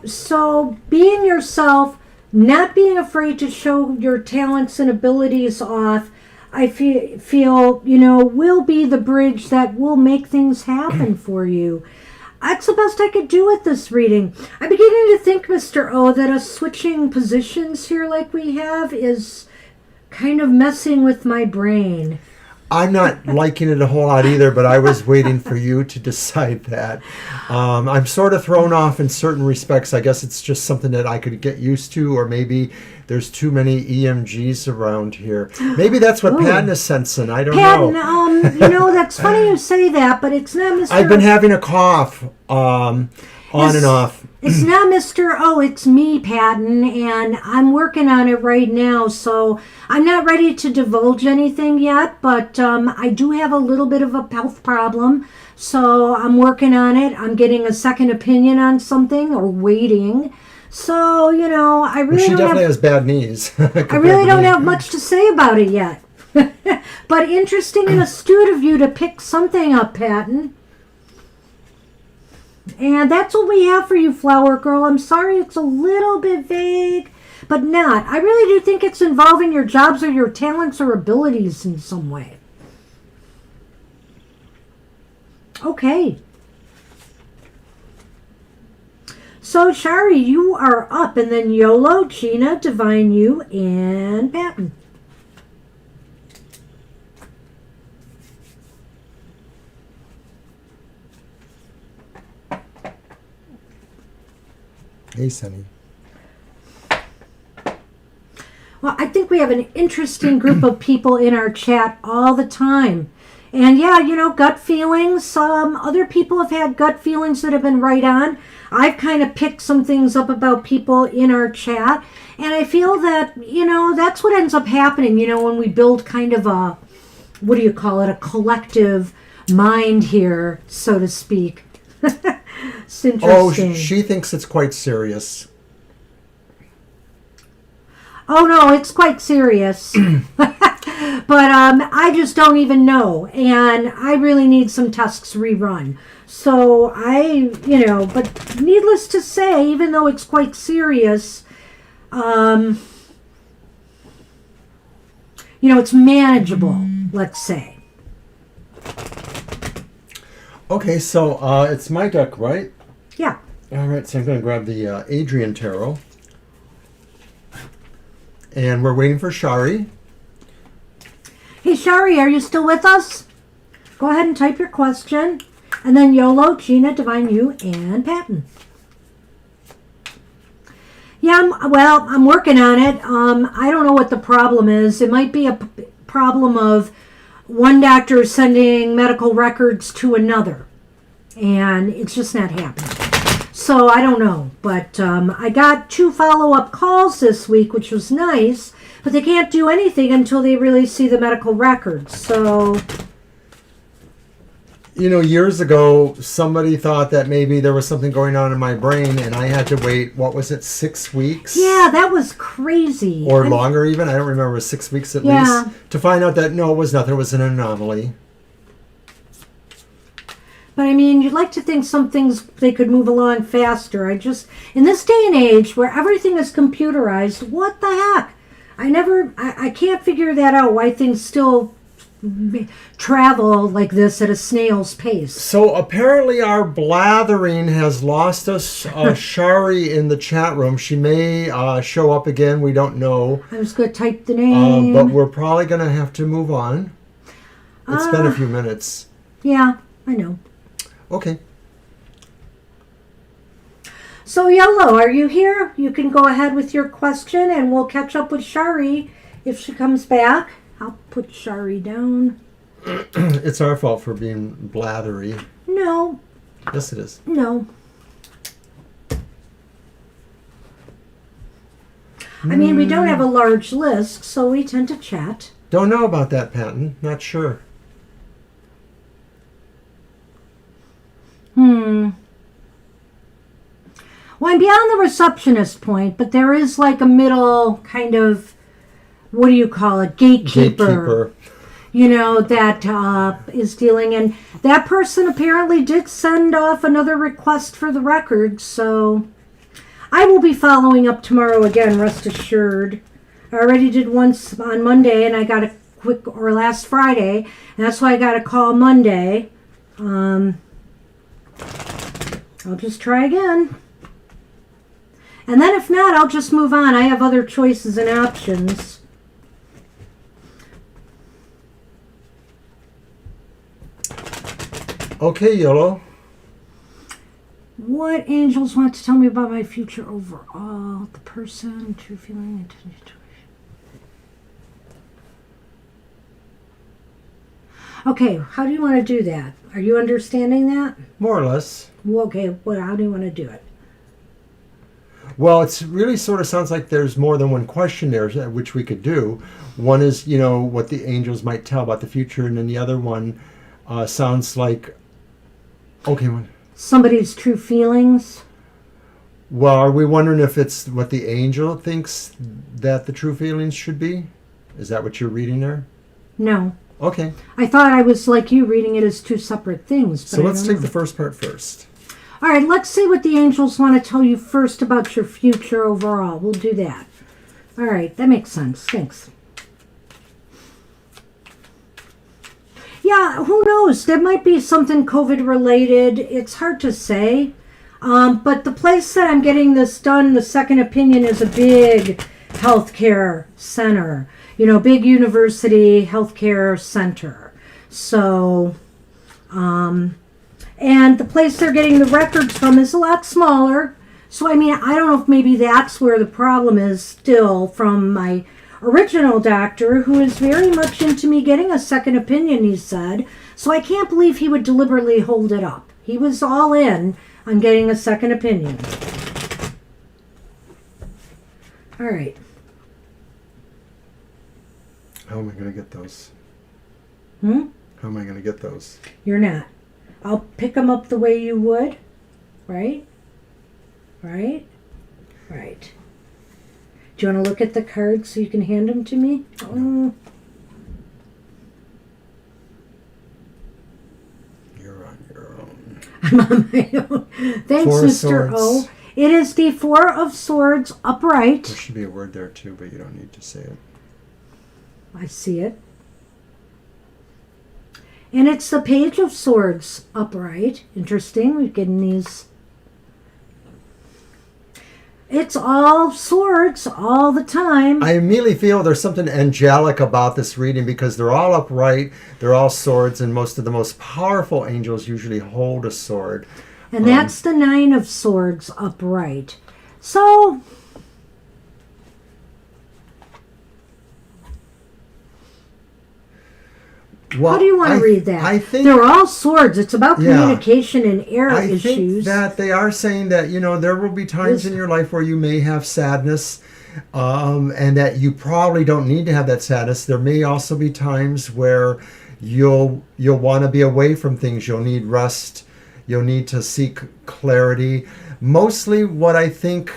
so being yourself, not being afraid to show your talents and abilities off, I feel, will be the bridge that will make things happen for you. That's the best I could do with this reading. I'm beginning to think, Mr. O, that us switching positions here like we have is kind of messing with my brain. I'm not liking it a whole lot either, but I was waiting for you to decide that. I'm sort of thrown off in certain respects. I guess it's just something that I could get used to, or maybe there's too many EMGs around here. Maybe that's what Patton is sensing. I don't know. That's funny you say that, but it's not Mr. I've been having a cough on and off. It's not Mr. O, it's me, Patton, and I'm working on it right now, so I'm not ready to divulge anything yet, but I do have a little bit of a health problem, so I'm working on it. I'm getting a second opinion on something, or waiting. So, I really she definitely has bad knees. I really don't have much to say about it yet. But interesting and astute of you to pick something up, Patton. And that's what we have for you, Flower Girl. I'm sorry it's a little bit vague, but not. I really do think it's involving your jobs or your talents or abilities in some way. Okay. So, Shari, you are up, and then Yolo, Gina, Divine You, and Patton. Hey, Sunny. Well, I think we have an interesting group of people in our chat all the time. And yeah, gut feelings. Other people have had gut feelings that have been right on. I've kind of picked some things up about people in our chat. And I feel that, that's what ends up happening, when we build kind of a, a collective mind here, so to speak. It's interesting. Oh, she thinks it's quite serious. Oh, no, it's quite serious. But I just don't even know. And I really need some tests rerun. So but needless to say, even though it's quite serious, it's manageable, let's say. Okay, so it's my deck, right? Yeah. All right, so I'm going to grab the Adrian Tarot. And we're waiting for Shari. Hey, Shari, are you still with us? Go ahead and type your question. And then Yolo, Gina, Divine You, and Patton. Yeah, I'm working on it. I don't know what the problem is. It might be a problem of one doctor sending medical records to another. And it's just not happening. So I don't know. But I got 2 follow-up calls this week, which was nice. But they can't do anything until they really see the medical records. So years ago, somebody thought that maybe there was something going on in my brain, and I had to wait, what was it, 6 weeks? Yeah, that was crazy. Or longer even. I don't remember. It was 6 weeks at Yeah. least. To find out that, no, it was nothing. It was an anomaly. But I mean, you'd like to think some things, they could move along faster. In this day and age where everything is computerized, what the heck? I can't figure that out, why things still travel like this at a snail's pace. So apparently our blathering has lost us Shari in the chat room. She may show up again. We don't know. I was going to type the name. But we're probably going to have to move on. It's been a few minutes. Yeah, I know. Okay. So, Yellow, are you here? You can go ahead with your question, and we'll catch up with Shari if she comes back. I'll put Shari down. It's our fault for being blathery. No. Yes, it is. No. I mean, we don't have a large list, so we tend to chat. Don't know about that, Patton. Not sure. Well, I'm beyond the receptionist point, but there is like a middle kind of, what do you call it, gatekeeper. That is dealing. And that person apparently did send off another request for the record, so I will be following up tomorrow again, rest assured. I already did once on Monday, and I got a or last Friday, and that's why I got a call Monday. I'll just try again. And then if not, I'll just move on. I have other choices and options. Okay, Yellow. What angels want to tell me about my future overall? The person, true feeling, intention. Okay, how do you want to do that? Are you understanding that? More or less. Well, okay, how do you want to do it? Well, it really sort of sounds like there's more than one question there, which we could do. One is, what the angels might tell about the future, and then the other one sounds like, somebody's true feelings. Well, are we wondering if it's what the angel thinks that the true feelings should be? Is that what you're reading there? No. Okay. I thought I was like you, reading it as two separate things. So let's take the first part first. All right, let's see what the angels want to tell you first about your future overall. We'll do that. All right, that makes sense. Thanks. Yeah, who knows? There might be something COVID related. It's hard to say. But the place that I'm getting this done, the second opinion, is a big healthcare center. Big university healthcare center. So, and the place they're getting the records from is a lot smaller. So, I mean, I don't know if maybe that's where the problem is still from my original doctor, who is very much into me getting a second opinion, he said. So I can't believe he would deliberately hold it up. He was all in on getting a second opinion. All right. How am I going to get those? How am I going to get those? You're not. I'll pick them up the way you would. Right? Right? Right. Do you want to look at the cards so you can hand them to me? No. You're on your own. I'm on my own. Thanks, Four Mr. Swords. O. It is the Four of Swords upright. There should be a word there too, but you don't need to say it. I see it. And it's the Page of Swords upright. Interesting. We've getting these. It's all swords all the time. I immediately feel there's something angelic about this reading because they're all upright, they're all swords, and most of the most powerful angels usually hold a sword. And that's the Nine of Swords upright. So, well, how do you want to read that? I think they're all swords. It's about communication and air issues. I think that they are saying that, there will be times in your life where you may have sadness, and that you probably don't need to have that sadness. There may also be times where you'll want to be away from things. You'll need rest. You'll need to seek clarity. Mostly what I think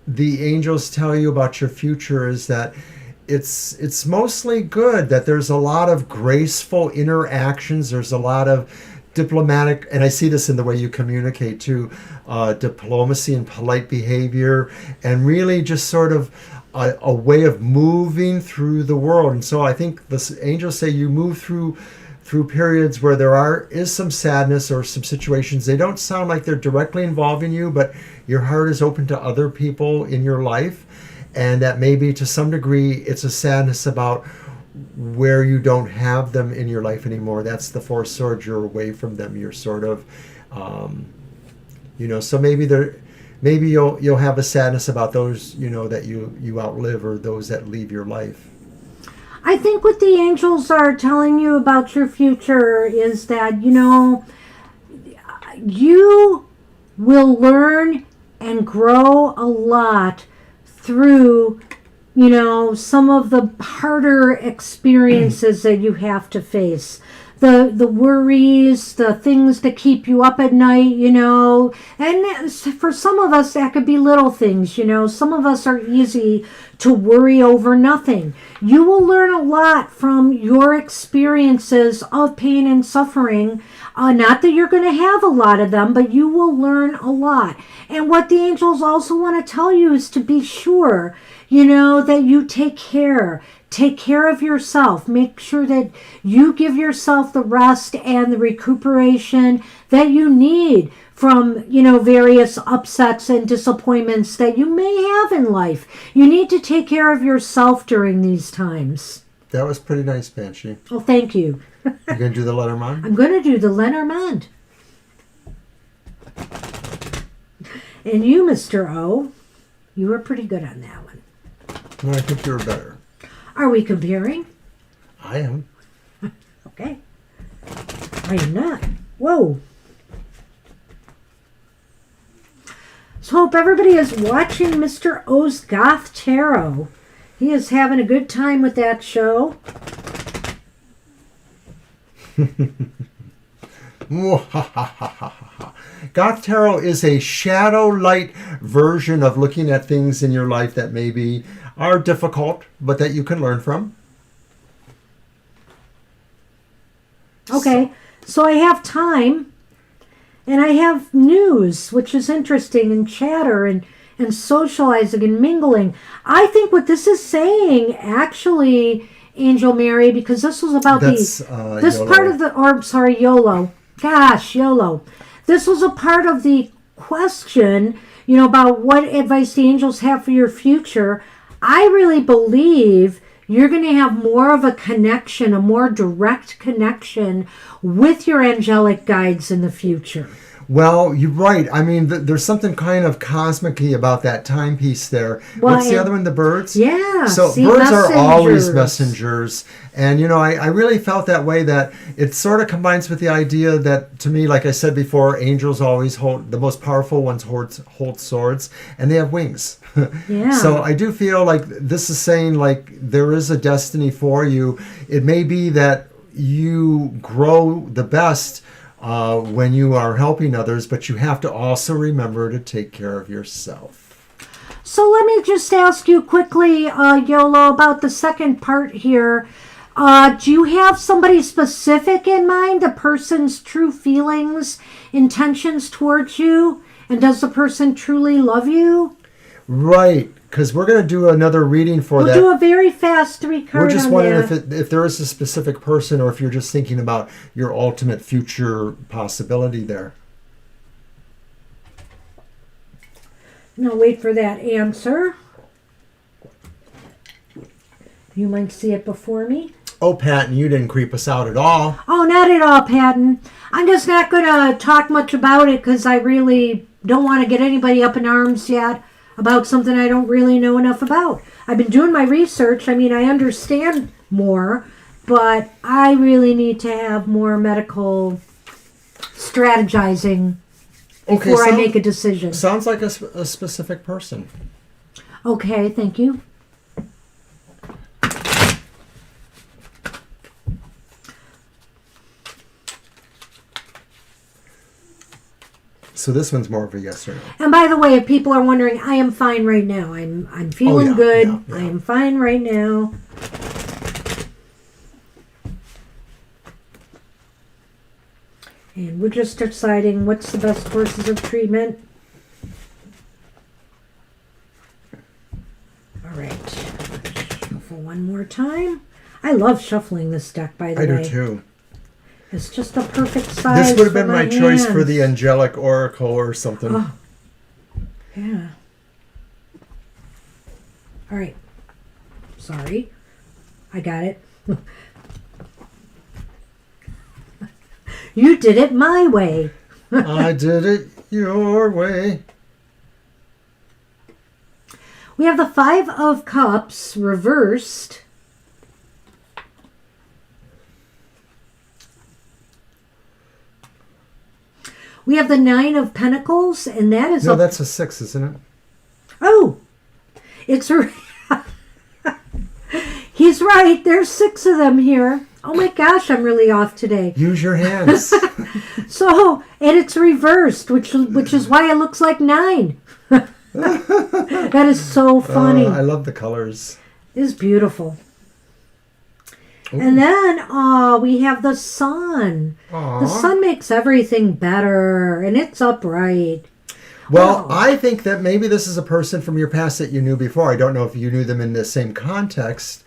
the angels tell you about your future is that it's mostly good, that there's a lot of graceful interactions. There's a lot of diplomatic, and I see this in the way you communicate too, diplomacy and polite behavior, and really just sort of a way of moving through the world. And so I think the angels say you move through periods where there is some sadness or some situations. They don't sound like they're directly involving you, but your heart is open to other people in your life, and that maybe to some degree it's a sadness about where you don't have them in your life anymore. That's the Four Swords. You're away from them. You're sort of, so maybe you'll have a sadness about those, that you outlive, or those that leave your life. I think what the angels are telling you about your future is that, you will learn and grow a lot through, some of the harder experiences that you have to face. The worries, the things that keep you up at night, and for some of us that could be little things, some of us are easy to worry over nothing. You will learn a lot from your experiences of pain and suffering. Not that you're going to have a lot of them, but you will learn a lot. And what the angels also want to tell you is to be sure, that you take care. Take care of yourself. Make sure that you give yourself the rest and the recuperation that you need from, various upsets and disappointments that you may have in life. You need to take care of yourself during these times. That was pretty nice, Banshee. Oh, thank you. You going to do the Lenormand? I'm going to do the Lenormand. And you, Mr. O, you were pretty good on that one. No, I think you were better. Are we comparing? I am. Okay. Are you not? Whoa. So hope everybody is watching Mr. O's Goth Tarot. He is having a good time with that show. Goth Tarot is a shadow light version of looking at things in your life that maybe are difficult, but that you can learn from. Okay, so I have time, and I have news, which is interesting, and chatter, and socializing, and mingling. I think what this is saying, actually, Angel Mary, because this was about this YOLO. part of YOLO. Gosh, YOLO. This was a part of the question, about what advice the angels have for your future. I really believe you're going to have more of a connection, a more direct connection with your angelic guides in the future. Well, you're right. I mean, there's something kind of cosmic-y about that timepiece there. Well, what's the other one? The birds? Yeah. So birds are always messengers. And, I really felt that way, that it sort of combines with the idea that, to me, like I said before, angels always the most powerful ones hold swords, and they have wings. Yeah. So I do feel like this is saying, like, there is a destiny for you. It may be that you grow the best when you are helping others, but you have to also remember to take care of yourself. So let me just ask you quickly, YOLO, about the second part here. Do you have somebody specific in mind, a person's true feelings, intentions towards you? And does the person truly love you? Right, because we're going to do another reading for that. We'll do a very fast 3-card. We're just wondering if there is a specific person, or if you're just thinking about your ultimate future possibility there. Now wait for that answer. You might see it before me. Oh, Patton, you didn't creep us out at all. Oh, not at all, Patton. I'm just not going to talk much about it because I really don't want to get anybody up in arms yet about something I don't really know enough about. I've been doing my research. I mean, I understand more, but I really need to have more medical strategizing before I make a decision. Sounds like a specific person. Okay, thank you. So this one's more of a yes or no. And by the way, if people are wondering, I am fine right now. I'm feeling good. Yeah. I am fine right now. And we're just deciding what's the best courses of treatment. All right. Shuffle one more time. I love shuffling this deck, by the way. I do too. It's just a perfect size. This would have been my choice for hands. the angelic oracle or something. Oh. Yeah. All right. Sorry. I got it. You did it my way. I did it your way. We have the Five of Cups reversed. We have the Nine of Pentacles, and that is No, that's a 6, isn't it? Oh, it's he's right. There's 6 of them here. Oh my gosh, I'm really off today. Use your hands. So, and it's reversed, which is why it looks like 9. That is so funny. I love the colors. It's beautiful. Ooh. And then we have the sun. Aww. The sun makes everything better, and it's upright. Well, Oh. I think that maybe this is a person from your past that you knew before. I don't know if you knew them in the same context,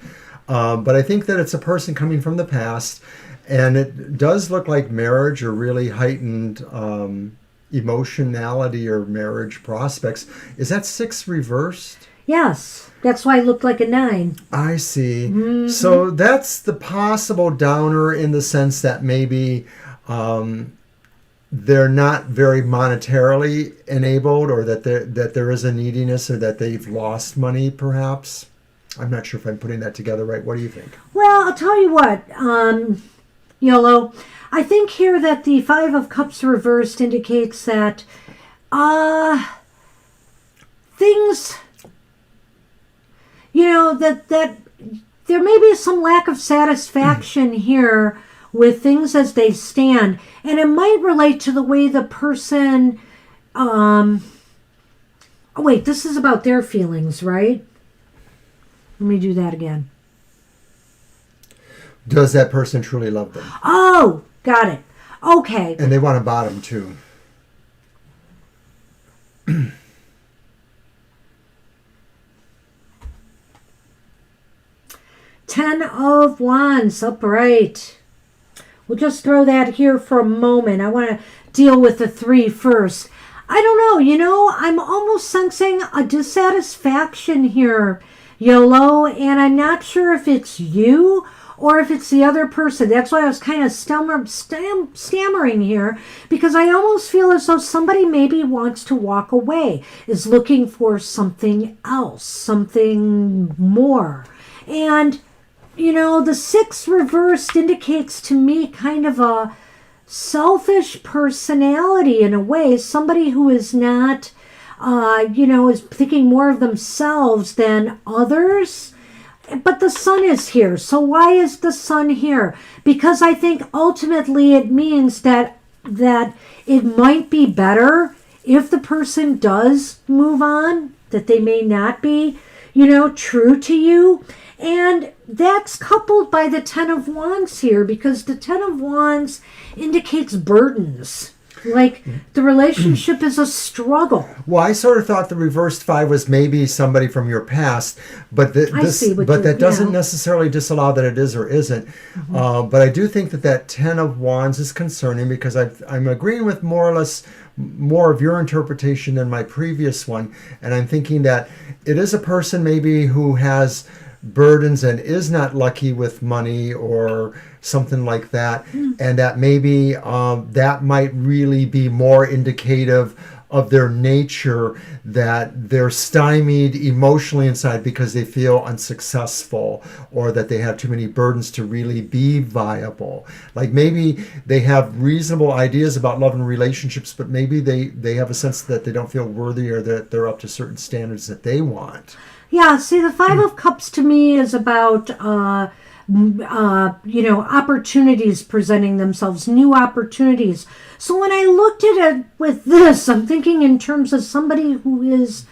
but I think that it's a person coming from the past, and it does look like marriage or really heightened emotionality or marriage prospects. Is that 6 reversed? Yes, that's why it looked like a 9. I see. Mm-hmm. So that's the possible downer in the sense that maybe they're not very monetarily enabled, or that there is a neediness, or that they've lost money, perhaps. I'm not sure if I'm putting that together right. What do you think? Well, I'll tell you what, YOLO. I think here that the Five of Cups reversed indicates that things, that there may be some lack of satisfaction here with things as they stand. And it might relate to the way the person, oh wait, this is about their feelings, right? Let me do that again. Does that person truly love them? Oh, got it. Okay. And they want a bottom too. Ten of Wands, upright. We'll just throw that here for a moment. I want to deal with the 3 first. I don't know, I'm almost sensing a dissatisfaction here, YOLO, and I'm not sure if it's you or if it's the other person. That's why I was kind of stammering here, because I almost feel as though somebody maybe wants to walk away, is looking for something else, something more. And, the 6 reversed indicates to me kind of a selfish personality in a way, somebody who is not, is thinking more of themselves than others. But the sun is here. So why is the sun here? Because I think ultimately it means that it might be better if the person does move on, that they may not be, true to you. And that's coupled by the Ten of Wands here, because the Ten of Wands indicates burdens. Like the relationship is a struggle. Well, I sort of thought the reversed 5 was maybe somebody from your past, but that doesn't necessarily disallow that it is or isn't. Mm-hmm. But I do think that 10 of Wands is concerning, because I'm agreeing with more or less more of your interpretation than my previous one, and I'm thinking that it is a person maybe who has burdens and is not lucky with money or something like that, and that maybe that might really be more indicative of their nature, that they're stymied emotionally inside because they feel unsuccessful, or that they have too many burdens to really be viable. Like maybe they have reasonable ideas about love and relationships, but maybe they have a sense that they don't feel worthy, or that they're up to certain standards that they want. Yeah, see, the Five of Cups to me is about opportunities presenting themselves, new opportunities. So when I looked at it with this, I'm thinking in terms of somebody who is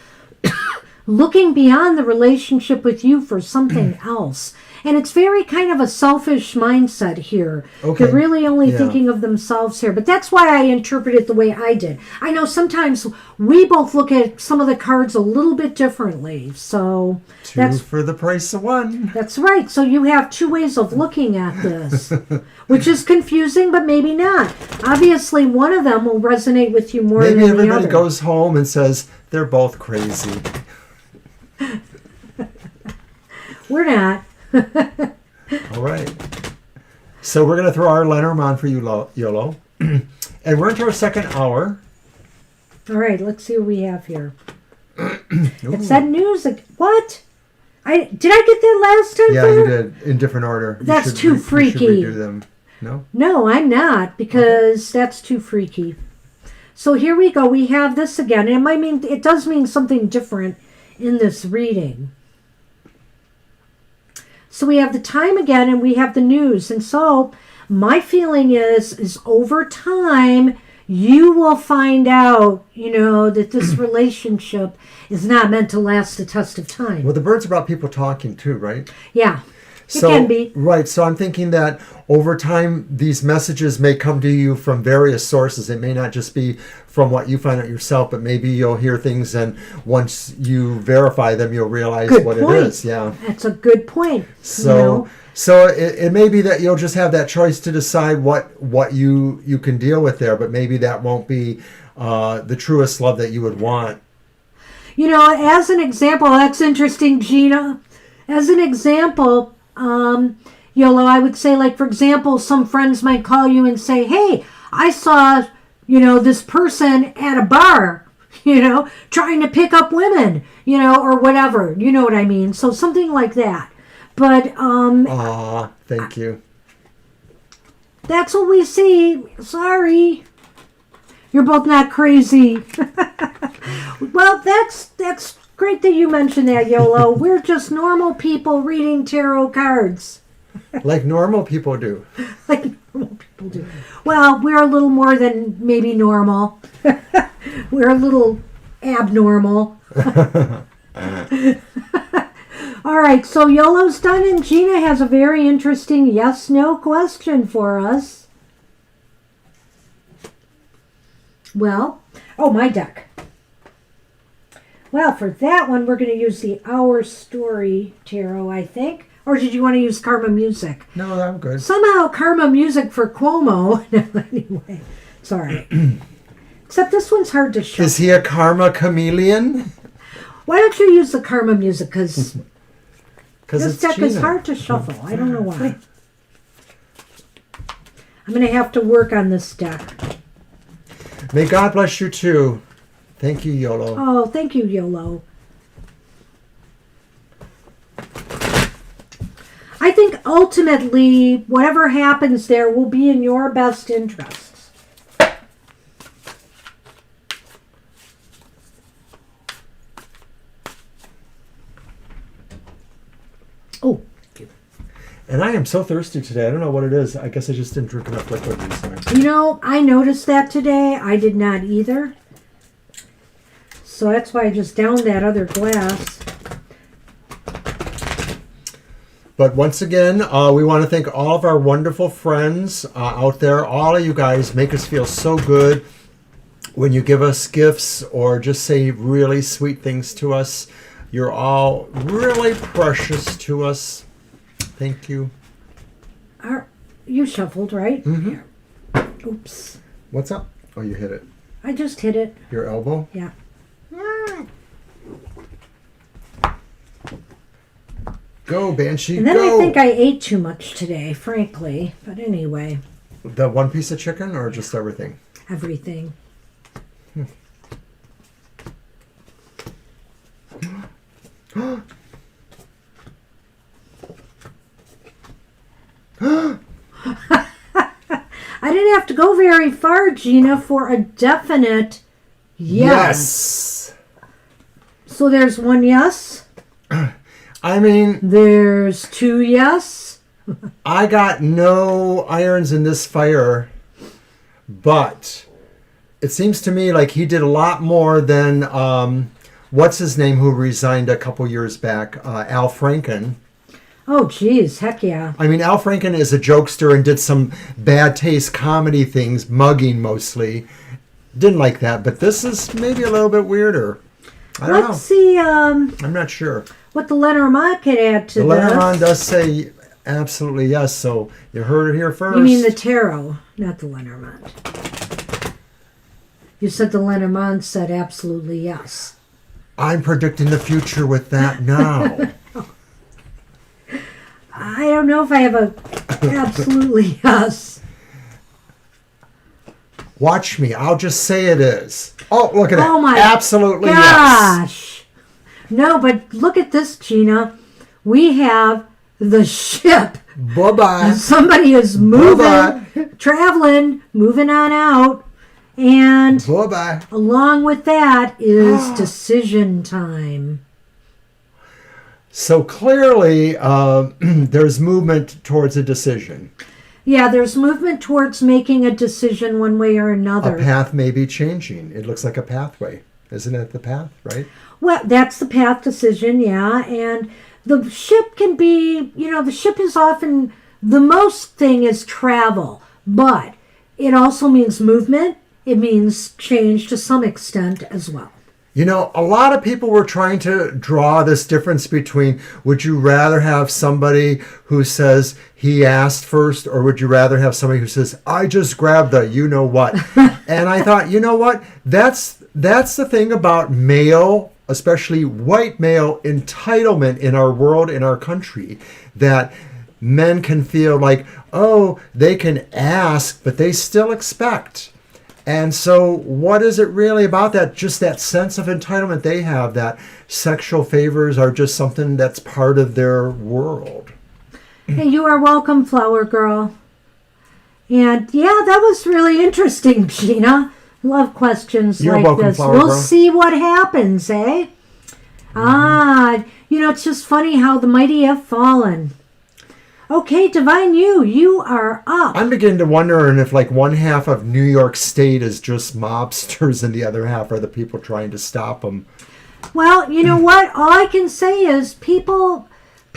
looking beyond the relationship with you for something else. And it's very kind of a selfish mindset here. Okay. They're really only thinking of themselves here. But that's why I interpret it the way I did. I know sometimes we both look at some of the cards a little bit differently. So Two for the price of one. that's right. So you have two ways of looking at this, which is confusing, but maybe not. Obviously, one of them will resonate with you more than the other. Maybe everybody goes home and says, they're both crazy. We're not. All right. So we're going to throw our Lenormand for you, YOLO. And we're into our second hour. All right, let's see what we have here. It said news. What? Did I get that last time? Yeah, you did. In different order. That's too freaky. You should redo them. No? No, I'm not, because that's too freaky. So here we go. We have this again. It does mean something different in this reading. So we have the time again, and we have the news. And so my feeling is over time, you will find out, that this relationship is not meant to last the test of time. Well, the bird's about people talking too, right? Yeah, it can be. Right. So I'm thinking that over time, these messages may come to you from various sources. It may not just be from what you find out yourself, but maybe you'll hear things, and once you verify them, you'll realize what it is. Yeah. That's a good point. So it may be that you'll just have that choice to decide what you can deal with there, but maybe that won't be the truest love that you would want. As an example, that's interesting, Gina. As an example, YOLO, I would say, like, for example, some friends might call you and say, hey, I saw, this person at a bar, trying to pick up women, or whatever. You know what I mean? So something like that. But, thank you. That's what we see. Sorry. You're both not crazy. Well, that's great that you mentioned that, YOLO. We're just normal people reading tarot cards. Like normal people do. Like normal people do. Well, we're a little more than maybe normal. We're a little abnormal. All right, so YOLO's done, and Gina has a very interesting yes-no question for us. Well, my deck. Well, for that one, we're going to use the Our Story Tarot, I think. Or did you want to use Karma Music? No, I'm good. Somehow Karma Music for Cuomo. Anyway, it's all right. Except this one's hard to shuffle. Is he a karma chameleon? Why don't you use the Karma Music? Because this deck Gina. is hard to shuffle. I don't know why. I'm going to have to work on this deck. May God bless you too. Thank you, YOLO. Oh, thank you, YOLO. I think ultimately, whatever happens there will be in your best interests. Oh, thank you. And I am so thirsty today. I don't know what it is. I guess I just didn't drink enough liquid recently. I noticed that today. I did not either. So that's why I just downed that other glass. But once again, we want to thank all of our wonderful friends out there. All of you guys make us feel so good when you give us gifts or just say really sweet things to us. You're all really precious to us. Thank you. You shuffled, right? Mm-hmm. Yeah. Oops. What's up? Oh, you hit it. I just hit it. Your elbow? Yeah. Go, Banshee, And then go! I think I ate too much today, frankly. But anyway, The one piece of chicken or just everything? everything. I didn't have to go very far, Gina, for a definite yes. So there's one yes. I mean, There's two yes. I got no irons in this fire, but it seems to me like he did a lot more than what's his name who resigned a couple years back, Al Franken. Oh, geez, heck yeah. I mean, Al Franken is a jokester and did some bad taste comedy things, mugging mostly. Didn't like that, but this is maybe a little bit weirder. I don't know. Let's see I'm not sure. what the Lenormand could add to The this. Lenormand does say absolutely yes, so you heard it here first. You mean the tarot, not the Lenormand. You said the Lenormand said absolutely yes. I'm predicting the future with that now. I don't know if I have a absolutely yes. Watch me. I'll just say it is. Oh, look at Oh it. my Absolutely yes. gosh. No, but look at this, Gina. We have the ship. Bye-bye. Somebody is moving, Bye-bye. traveling, moving on out. And Bye-bye. along with that is decision time. So clearly, there's movement towards a decision. Yeah, there's movement towards making a decision one way or another. A path may be changing. It looks like a pathway. Isn't it the path, right? Well, that's the path decision, yeah. And the ship can be, the ship is often, the most thing is travel, but it also means movement. It means change to some extent as well. A lot of people were trying to draw this difference between would you rather have somebody who says he asked first, or would you rather have somebody who says, I just grabbed the you-know-what? And I thought, you know what? That's the thing about male, especially white male entitlement in our world, in our country, that men can feel like, oh, they can ask, but they still expect. And so what is it really about that? Just that sense of entitlement they have, that sexual favors are just something that's part of their world. Hey, you are welcome, Flower Girl. And yeah, that was really interesting, Gina. Love questions You're like welcome, this. Flower We'll Girl. see what happens, eh? It's just funny how the mighty have fallen. Okay, Divine you are up. I'm beginning to wonder if like one half of New York State is just mobsters and the other half are the people trying to stop them. Well, you know what? All I can say is people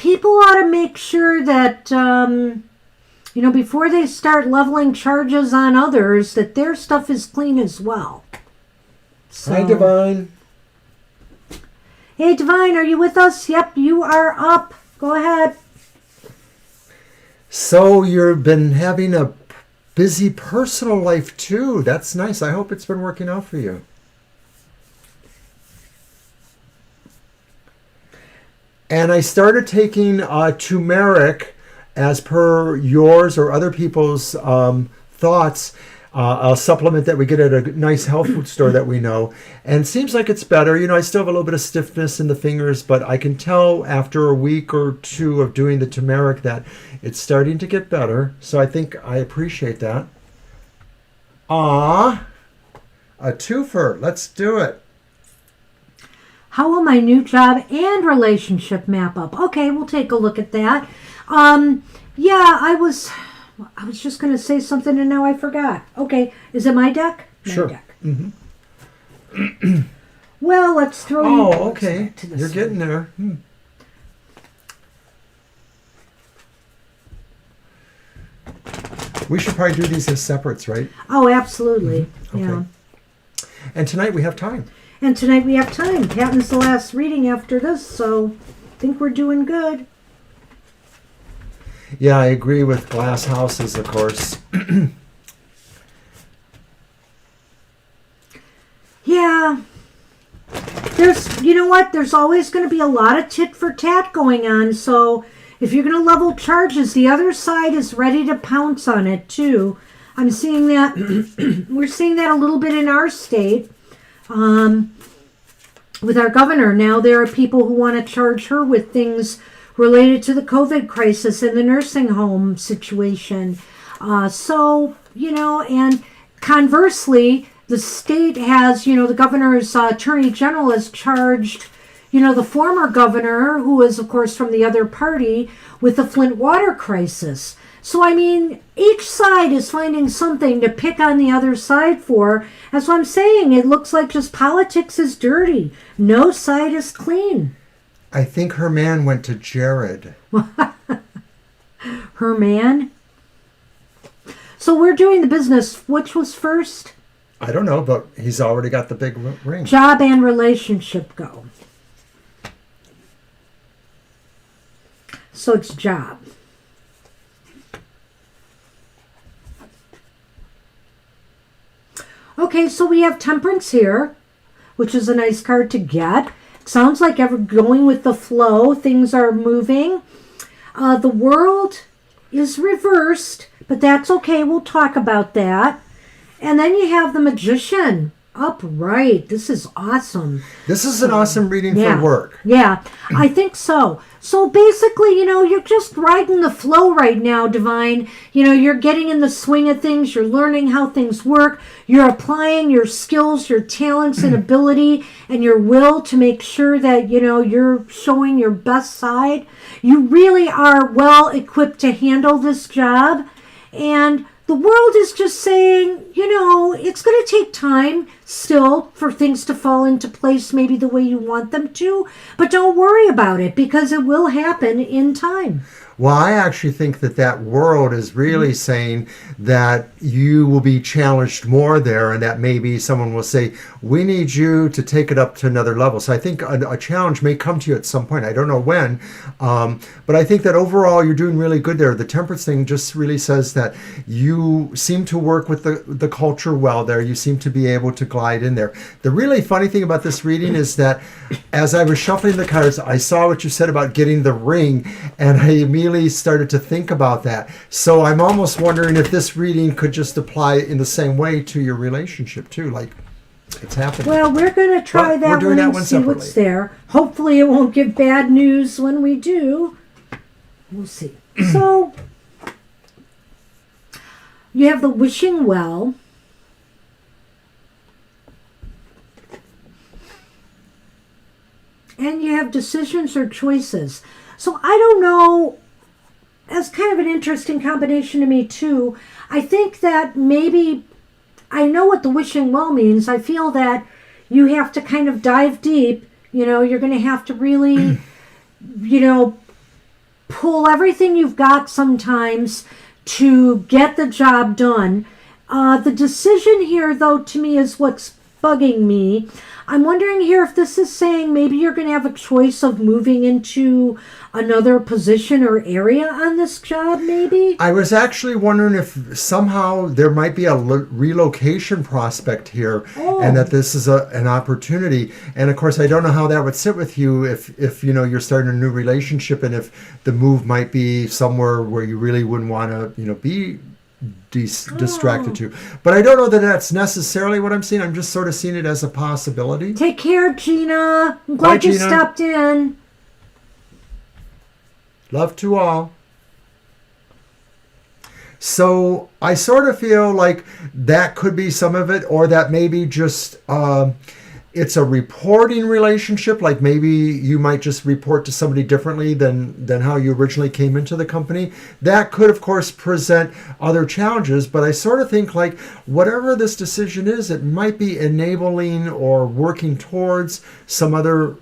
ought to make sure that, before they start leveling charges on others, that their stuff is clean as well. So, Hi, Divine. Hey, Divine, are you with us? Yep, you are up. Go ahead. So you've been having a busy personal life too. That's nice. I hope it's been working out for you. And I started taking turmeric as per yours or other people's thoughts, a supplement that we get at a nice health food store that we know. And it seems like it's better. I still have a little bit of stiffness in the fingers, but I can tell after a week or two of doing the turmeric that it's starting to get better. So I think I appreciate that. A twofer. Let's do it. How will my new job and relationship map up? Okay, we'll take a look at that. I was just going to say something and now I forgot. Okay, is it my deck? Sure. My deck. Mm-hmm. Well, let's throw you. Oh, okay. You're getting there. We should probably do these as separates, right? Oh, absolutely. Okay. Yeah. And tonight we have time. And tonight we have time. Patton's the last reading after this, so I think we're doing good. Yeah, I agree with glass houses, of course. Yeah. There's always going to be a lot of tit for tat going on, so if you're going to level charges, the other side is ready to pounce on it too. I'm seeing that, we're seeing that a little bit in our state. With our governor, now there are people who want to charge her with things related to the COVID crisis and the nursing home situation. And conversely, the state has, the governor's attorney general has charged, the former governor, who is, of course, from the other party, with the Flint water crisis. So, I mean, each side is finding something to pick on the other side for. That's what I'm saying. It looks like just politics is dirty. No side is clean. I think her man went to Jared. Her man? So we're doing the business. Which was first? I don't know, but he's already got the big ring. Job and relationship go. So it's job. Okay, so we have Temperance here, which is a nice card to get. Sounds like ever going with the flow. Things are moving. The World is reversed, but that's okay. We'll talk about that. And then you have the Magician upright. This is awesome. This is an awesome reading for work. Yeah, I think so. So basically, you're just riding the flow right now, Divine. You're getting in the swing of things. You're learning how things work. You're applying your skills, your talents and ability, and your will to make sure that, you're showing your best side. You really are well equipped to handle this job. And the World is just saying, it's going to take time still for things to fall into place maybe the way you want them to, but don't worry about it because it will happen in time. Well, I actually think that World is really saying that you will be challenged more there, and that maybe someone will say, we need you to take it up to another level. So I think a challenge may come to you at some point. I don't know when, but I think that overall you're doing really good there. The Temperance thing just really says that you seem to work with the culture well there. You seem to be able to glide in there. The really funny thing about this reading is that as I was shuffling the cards, I saw what you said about getting the ring, and I immediately started to think about that. So I'm almost wondering if this reading could just apply in the same way to your relationship too, like it's happening. Well, we're going to try that one and see what's there. Hopefully it won't give bad news when we do. We'll see. So you have the Wishing Well. And you have decisions or choices. So I don't know. That's kind of an interesting combination to me, too. I think that maybe I know what the Wishing Well means. I feel that you have to kind of dive deep. You're going to have to really, pull everything you've got sometimes to get the job done. The decision here, though, to me is what's bugging me. I'm wondering here if this is saying maybe you're going to have a choice of moving into another position or area on this job, maybe? I was actually wondering if somehow there might be a relocation prospect here, and that this is an opportunity. And of course, I don't know how that would sit with you if you're starting a new relationship, and if the move might be somewhere where you really wouldn't want to be distracted to. But I don't know that that's necessarily what I'm seeing. I'm just sort of seeing it as a possibility. Take care, Gina. I'm glad you stopped in. Love to all. So I sort of feel like that could be some of it, or that maybe just it's a reporting relationship. Like maybe you might just report to somebody differently than how you originally came into the company. That could, of course, present other challenges. But I sort of think like whatever this decision is, it might be enabling or working towards some other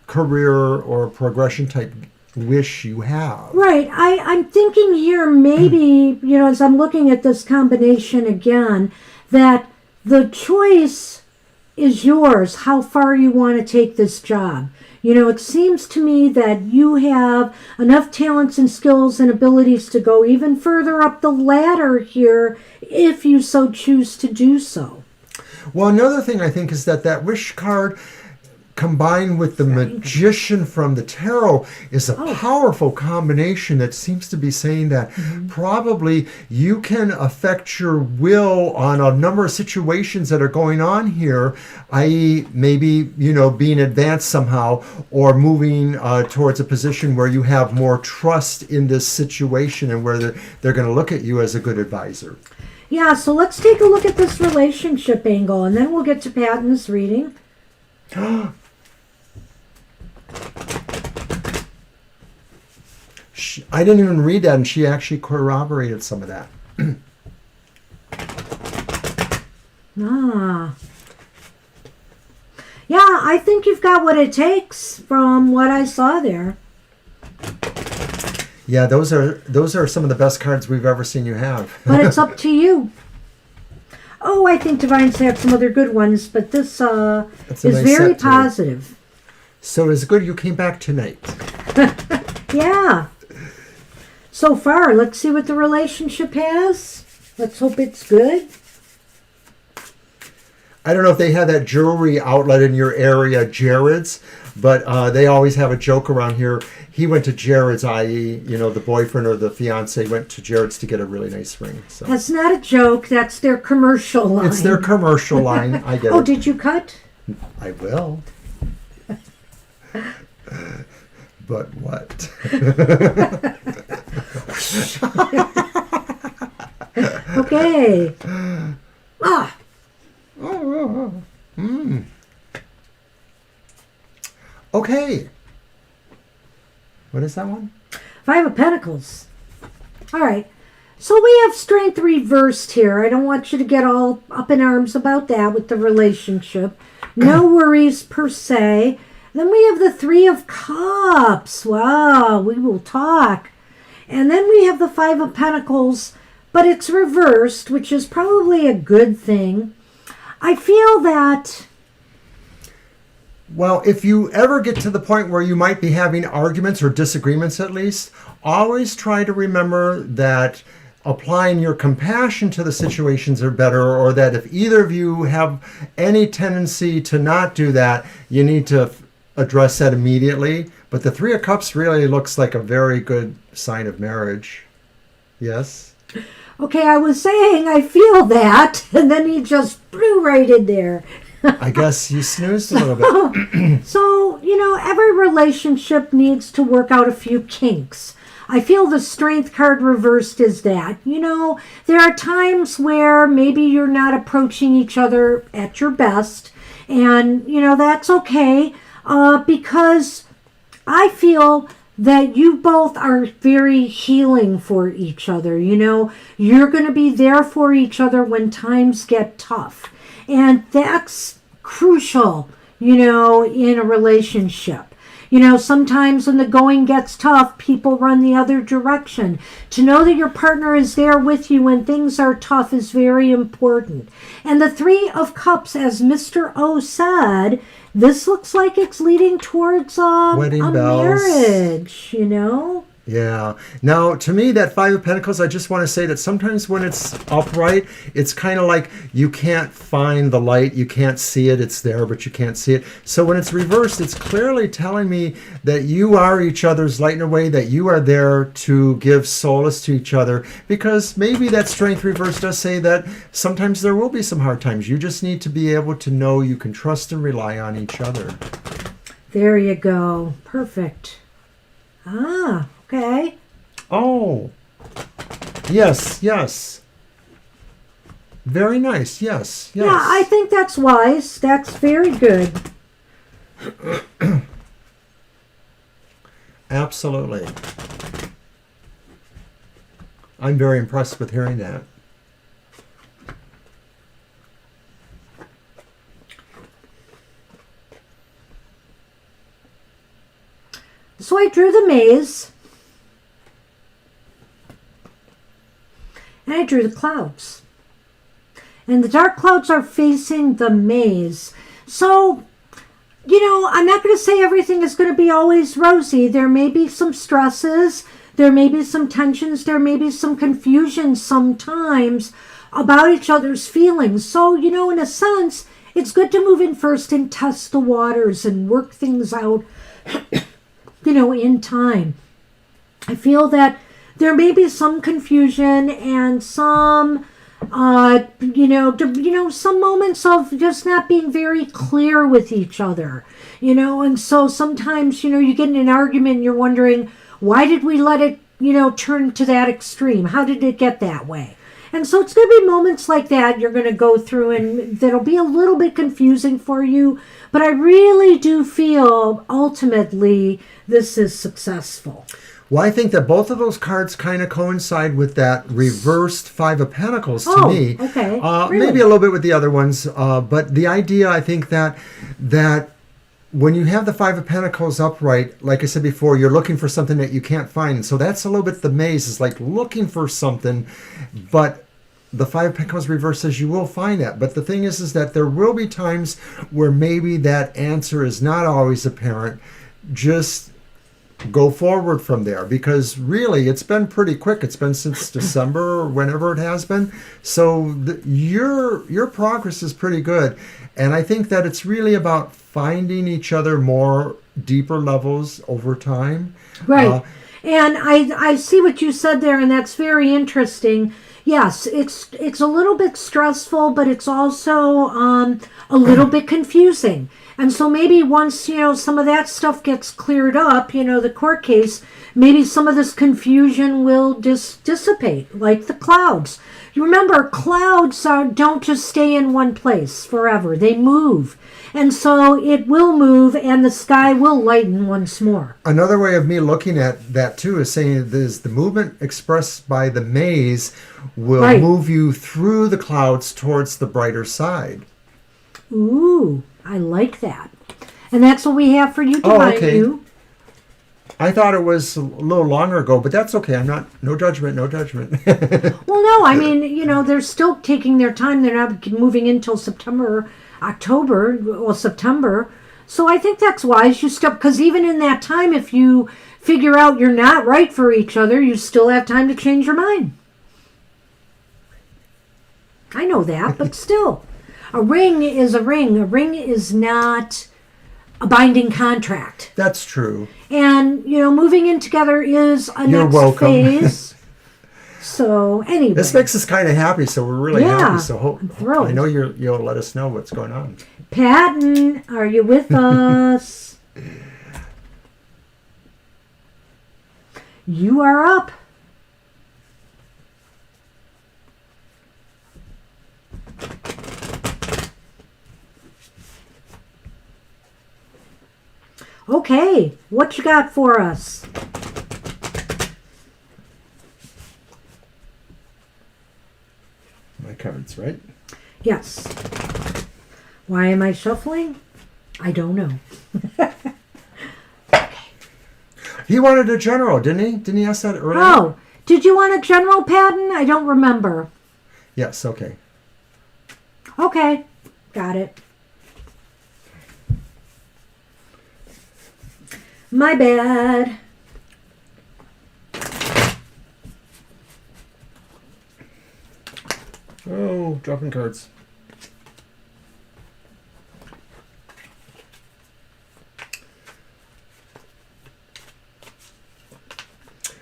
career or progression type wish you have. Right. I'm thinking here maybe, as I'm looking at this combination again, that the choice is yours, how far you want to take this job. It seems to me that you have enough talents and skills and abilities to go even further up the ladder here if you so choose to do so. Well, another thing I think is that wish card combined with the Magician from the Tarot is a powerful combination that seems to be saying that probably you can affect your will on a number of situations that are going on here, i.e. maybe, being advanced somehow or moving towards a position where you have more trust in this situation and where they're going to look at you as a good advisor. Yeah, so let's take a look at this relationship angle and then we'll get to Patton's reading. I didn't even read that, and she actually corroborated some of that. Ah. Yeah, I think you've got what it takes from what I saw there. Yeah, those are some of the best cards we've ever seen you have. But it's up to you. Oh, I think Divine's had some other good ones, but this is nice very set, too. positive. So it's good you came back tonight. Yeah. So far, let's see what the relationship has. Let's hope it's good. I don't know if they have that jewelry outlet in your area, Jared's, but they always have a joke around here. He went to Jared's, i.e., the boyfriend or the fiance went to Jared's to get a really nice ring. So. That's not a joke. That's their commercial line. It's their commercial line. I get it. Oh, did you cut? I will. But what? Okay. Okay. What is that one? 5 of Pentacles. All right. So we have Strength reversed here. I don't want you to get all up in arms about that with the relationship. No worries per se. Then we have the 3 of Cups. Wow, we will talk. And then we have the 5 of Pentacles, but it's reversed, which is probably a good thing. I feel that... Well, if you ever get to the point where you might be having arguments or disagreements at least, always try to remember that applying your compassion to the situations are better, or that if either of you have any tendency to not do that, you need to address that immediately. But the 3 of Cups really looks like a very good sign of marriage. Yes? Okay, I was saying I feel that, and then he just blew right in there. I guess you snoozed a little bit. So, every relationship needs to work out a few kinks. I feel the Strength card reversed is that. There are times where maybe you're not approaching each other at your best, and, that's okay, because I feel that you both are very healing for each other. You're going to be there for each other when times get tough. And that's crucial, in a relationship. Sometimes when the going gets tough, people run the other direction. To know that your partner is there with you when things are tough is very important. And the 3 of Cups, as Mr. O said, this looks like it's leading towards a marriage, Yeah. Now, to me, that 5 of Pentacles, I just want to say that sometimes when it's upright, it's kind of like you can't find the light. You can't see it. It's there, but you can't see it. So when it's reversed, it's clearly telling me that you are each other's light in a way, that you are there to give solace to each other. Because maybe that Strength reverse does say that sometimes there will be some hard times. You just need to be able to know you can trust and rely on each other. There you go. Perfect. Okay. Oh, yes. Very nice, yes. Yeah, I think that's wise. That's very good. Absolutely. I'm very impressed with hearing that. So I drew the maze. And I drew the clouds. And the dark clouds are facing the maze. So, I'm not going to say everything is going to be always rosy. There may be some stresses. There may be some tensions. There may be some confusion sometimes about each other's feelings. So, in a sense, it's good to move in first and test the waters and work things out, in time. I feel that there may be some confusion and some, some moments of just not being very clear with each other, and so sometimes, you get in an argument and you're wondering, why did we let it, turn to that extreme? How did it get that way? And so it's going to be moments like that you're going to go through, and that'll be a little bit confusing for you, but I really do feel ultimately this is successful. Well, I think that both of those cards kind of coincide with that reversed Five of Pentacles to Oh, me. okay. Really? Maybe a little bit with the other ones, but the idea, I think that when you have the Five of Pentacles upright, like I said before, you're looking for something that you can't find. So that's a little bit the maze, is like looking for something, but the Five of Pentacles reverse says you will find that. But the thing is that there will be times where maybe that answer is not always apparent. Just go forward from there, because really it's been pretty quick. It's been since December or whenever it has been. So your progress is pretty good. And I think that it's really about finding each other more deeper levels over time. Right. And I see what you said there, and that's very interesting. Yes, it's a little bit stressful, but it's also a little bit confusing. And so maybe once, some of that stuff gets cleared up, the court case, maybe some of this confusion will just dissipate, like the clouds. You remember, clouds don't just stay in one place forever. They move. And so it will move, and the sky will lighten once more. Another way of me looking at that, too, is saying is the movement expressed by the maze will move you through the clouds towards the brighter side. Ooh, I like that. And that's what we have for you tonight. You. I thought it was a little longer ago, but that's okay. No judgment. Well, no, I mean, they're still taking their time. They're not moving until September, September. So I think that's wise. Because even in that time, if you figure out you're not right for each other, you still have time to change your mind. I know that, but still. A ring is a ring. A ring is not a binding contract. That's true. And, moving in together is a You're next welcome. phase. So, anyway. This makes us kind of happy, so we're really happy. So I'm thrilled. I know you'll let us know what's going on. Patton, are you with us? You are up. Okay, what you got for us? My cards, right? Yes. Why am I shuffling? I don't know. He wanted a general, didn't he? Didn't he ask that earlier? Oh, did you want a general, Patton? I don't remember. Yes, okay. Okay, got it. My bad. Oh, dropping cards.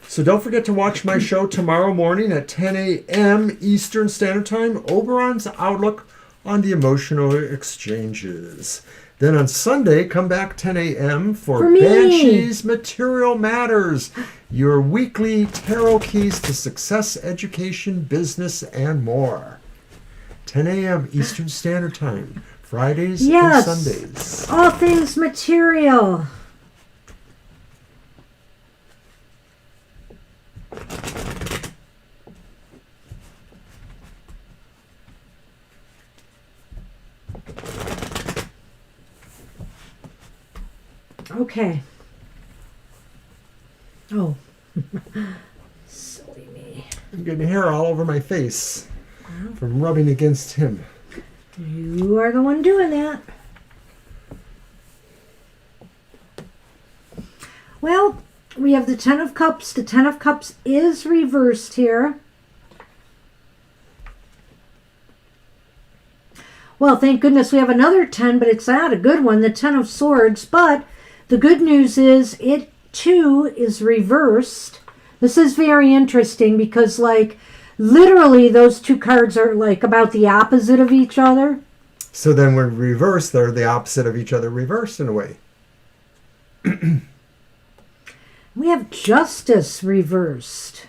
So don't forget to watch my show tomorrow morning at 10 a.m. Eastern Standard Time, Oberon's Outlook on the Emotional Exchanges. Then on Sunday, come back 10 a.m. for Banshee's Material Matters, your weekly tarot keys to success, education, business, and more. 10 a.m. Eastern Standard Time, Fridays and Sundays. All things material. Okay. Oh. Silly me. I'm getting hair all over my face from rubbing against him. You are the one doing that. Well, we have the Ten of Cups. The Ten of Cups is reversed here. Well, thank goodness we have another 10, but it's not a good one, the Ten of Swords. But the good news is it, too, is reversed. This is very interesting because, literally those two cards are, about the opposite of each other. So then when reversed, they're the opposite of each other, reversed in a way. We have Justice reversed.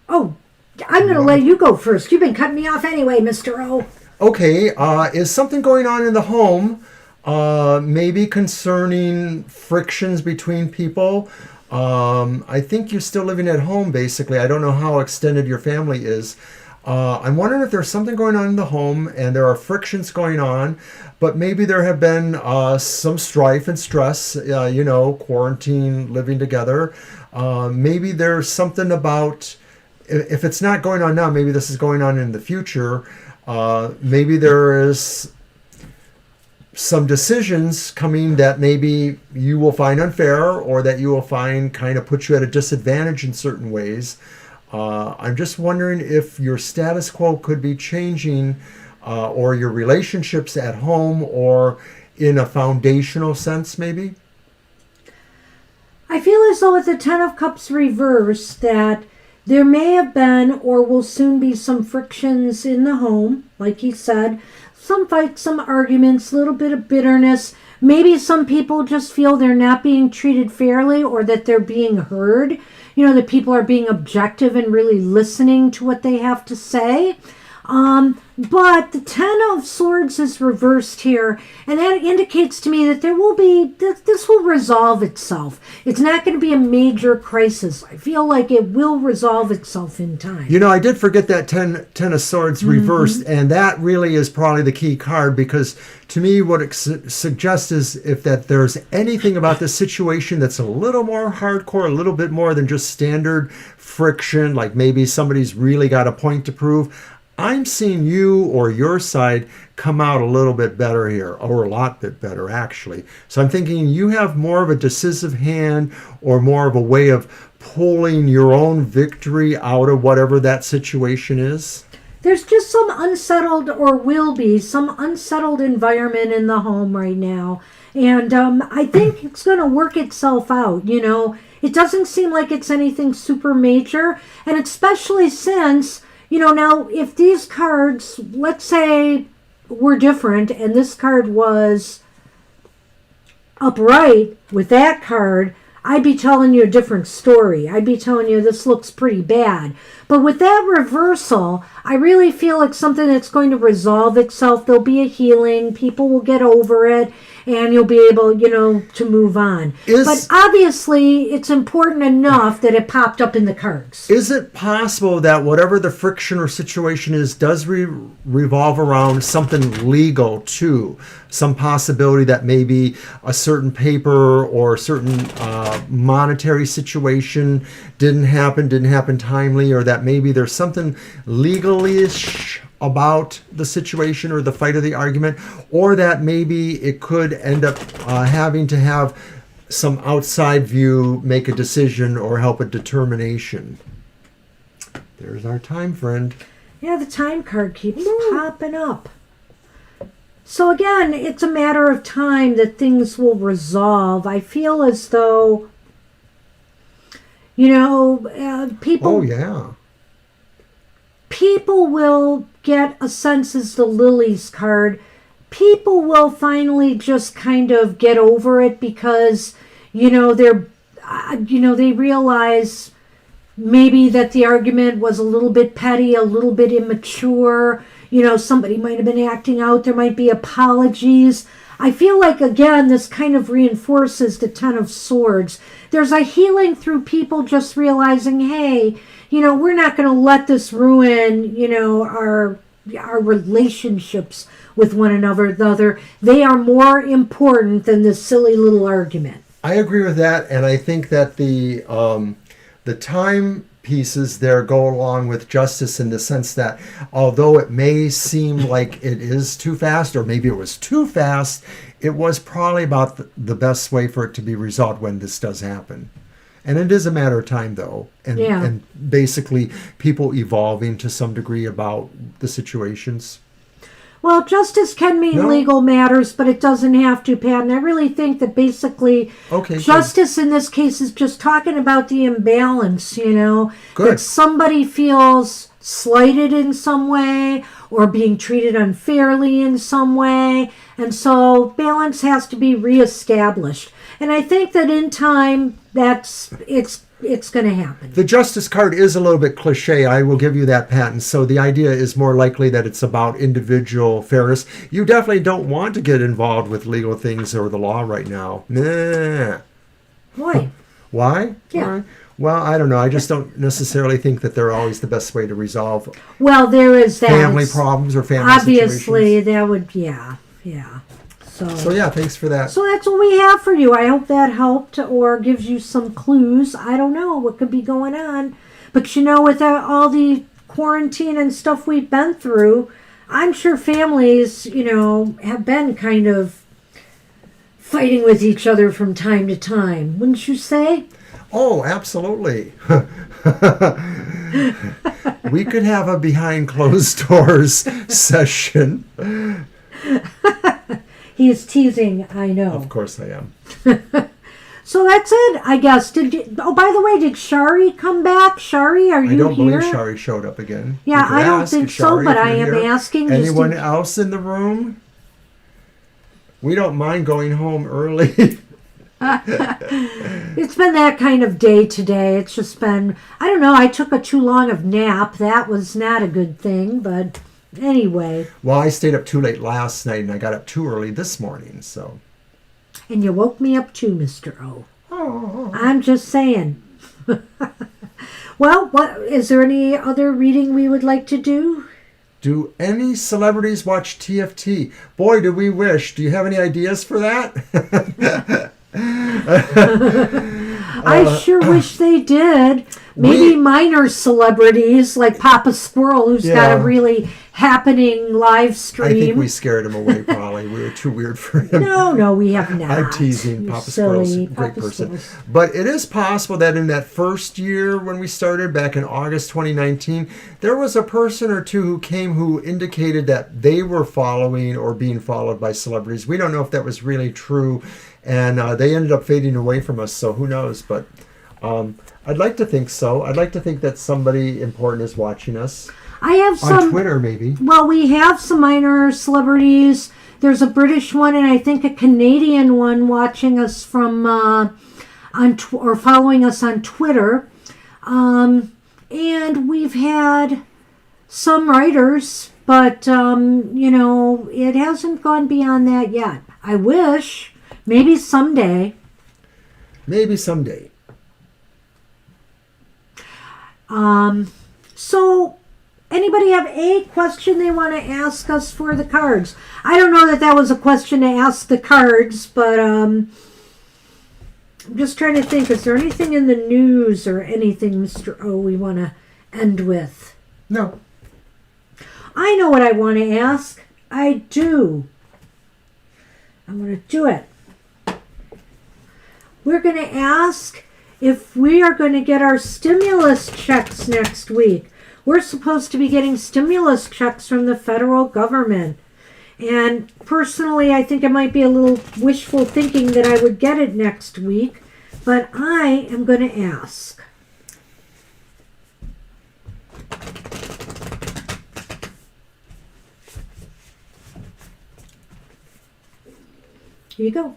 Oh, I'm going to let you go first. You've been cutting me off anyway, Mr. O. Okay, is something going on in the home maybe concerning frictions between people. I think you're still living at home, basically. I don't know how extended your family is. I'm wondering if there's something going on in the home and there are frictions going on, but maybe there have been some strife and stress, quarantine, living together. Maybe there's something about, if it's not going on now, maybe this is going on in the future. Maybe there is some decisions coming that maybe you will find unfair or that you will find kind of put you at a disadvantage in certain ways. I'm just wondering if your status quo could be changing, or your relationships at home, or in a foundational sense, maybe. I feel as though with the Ten of Cups reversed that there may have been or will soon be some frictions in the home, like he said, some fights, some arguments, a little bit of bitterness. Maybe some people just feel they're not being treated fairly or that they're being heard. That people are being objective and really listening to what they have to say. But the Ten of Swords is reversed here, and that indicates to me that this will resolve itself. It's not going to be a major crisis. I feel like it will resolve itself in time. I did forget that Ten of Swords reversed, and that really is probably the key card, because to me what it suggests is if that there's anything about this situation that's a little more hardcore, a little bit more than just standard friction, like maybe somebody's really got a point to prove, I'm seeing you or your side come out a little bit better here, or a lot bit better, actually. So I'm thinking you have more of a decisive hand or more of a way of pulling your own victory out of whatever that situation is. There's just some unsettled, or will be, some unsettled environment in the home right now. And I think it's going to work itself out, It doesn't seem like it's anything super major, and especially since... now, if these cards, let's say, were different and this card was upright with that card, I'd be telling you a different story. I'd be telling you this looks pretty bad. But with that reversal, I really feel like something that's going to resolve itself. There'll be a healing. People will get over it. And you'll be able, to move on. But obviously, it's important enough that it popped up in the cards. Is it possible that whatever the friction or situation is does revolve around something legal, too? Some possibility that maybe a certain paper or a certain monetary situation didn't happen timely, or that maybe there's something legally-ish about the situation or the fight or the argument, or that maybe it could end up having to have some outside view make a decision or help a determination. There's our time, friend. Yeah, the time card keeps popping up. So again, it's a matter of time that things will resolve. I feel as though, people... Oh, yeah. People will get a sense, as the Lilies card, people will finally just kind of get over it because, they're, they realize maybe that the argument was a little bit petty, a little bit immature. Somebody might have been acting out. There might be apologies. I feel like, again, this kind of reinforces the Ten of Swords. There's a healing through people just realizing, hey, we're not going to let this ruin, our relationships with one another. They are more important than this silly little argument. I agree with that, and I think that the time pieces there go along with justice in the sense that although it may seem like it is too fast, or maybe it was too fast, it was probably about the best way for it to be resolved when this does happen. And it is a matter of time, though, and basically people evolving to some degree about the situations. Well, justice can mean legal matters, but it doesn't have to, Pat. And I really think that basically justice in this case is just talking about the imbalance, that somebody feels slighted in some way or being treated unfairly in some way. And so balance has to be reestablished. And I think that in time, it's going to happen. The justice card is a little bit cliche. I will give you that, Pat. And so the idea is more likely that it's about individual fairness. You definitely don't want to get involved with legal things or the law right now. Nah. Why? Why? Yeah. Why? Well, I don't know. I just don't necessarily think that they're always the best way to resolve Well, there is that. family problems or family Obviously, situations. that would, yeah. So yeah, thanks for that. So that's what we have for you. I hope that helped or gives you some clues. I don't know what could be going on. But with all the quarantine and stuff we've been through, I'm sure families, have been kind of fighting with each other from time to time. Wouldn't you say? Oh, absolutely. We could have a behind closed doors session. He is teasing, I know. Of course I am. So that's it, I guess. By the way, did Shari come back? Shari, are you here? I don't believe Shari showed up again. Yeah, You I could don't ask, think so, Shari, but if I you're am here. asking. Anyone else in the room? We don't mind going home early. It's been that kind of day today. It's just been, I don't know, I took a too long of nap. That was not a good thing, but anyway. Well, I stayed up too late last night and I got up too early this morning, so. And you woke me up too, Mr. O. Oh. I'm just saying. Well, is there any other reading we would like to do? Do any celebrities watch TFT? Boy, do we wish. Do you have any ideas for that? I sure wish they did. Maybe minor celebrities like Papa Squirrel, who's got a really happening live stream. I think we scared him away, probably. We were too weird for him. No, we have not. I'm teasing. You're Papa Squirrel's a silly. great Papa person. Squirrel's. But it is possible that in that first year when we started, back in August 2019, there was a person or two who came who indicated that they were following or being followed by celebrities. We don't know if that was really true. And they ended up fading away from us, so who knows. But I'd like to think so. I'd like to think that somebody important is watching us. I have some on Twitter, maybe. Well, we have some minor celebrities. There's a British one and I think a Canadian one watching us from or following us on Twitter. And we've had some writers, but it hasn't gone beyond that yet. I wish. Maybe someday. Maybe someday. So, anybody have a question they want to ask us for the cards? I don't know that was a question to ask the cards, but I'm just trying to think. Is there anything in the news or anything, Mr. O, we want to end with? No. I know what I want to ask. I do. I'm going to do it. We're going to ask if we are going to get our stimulus checks next week. We're supposed to be getting stimulus checks from the federal government. And personally, I think it might be a little wishful thinking that I would get it next week. But I am going to ask. Here you go.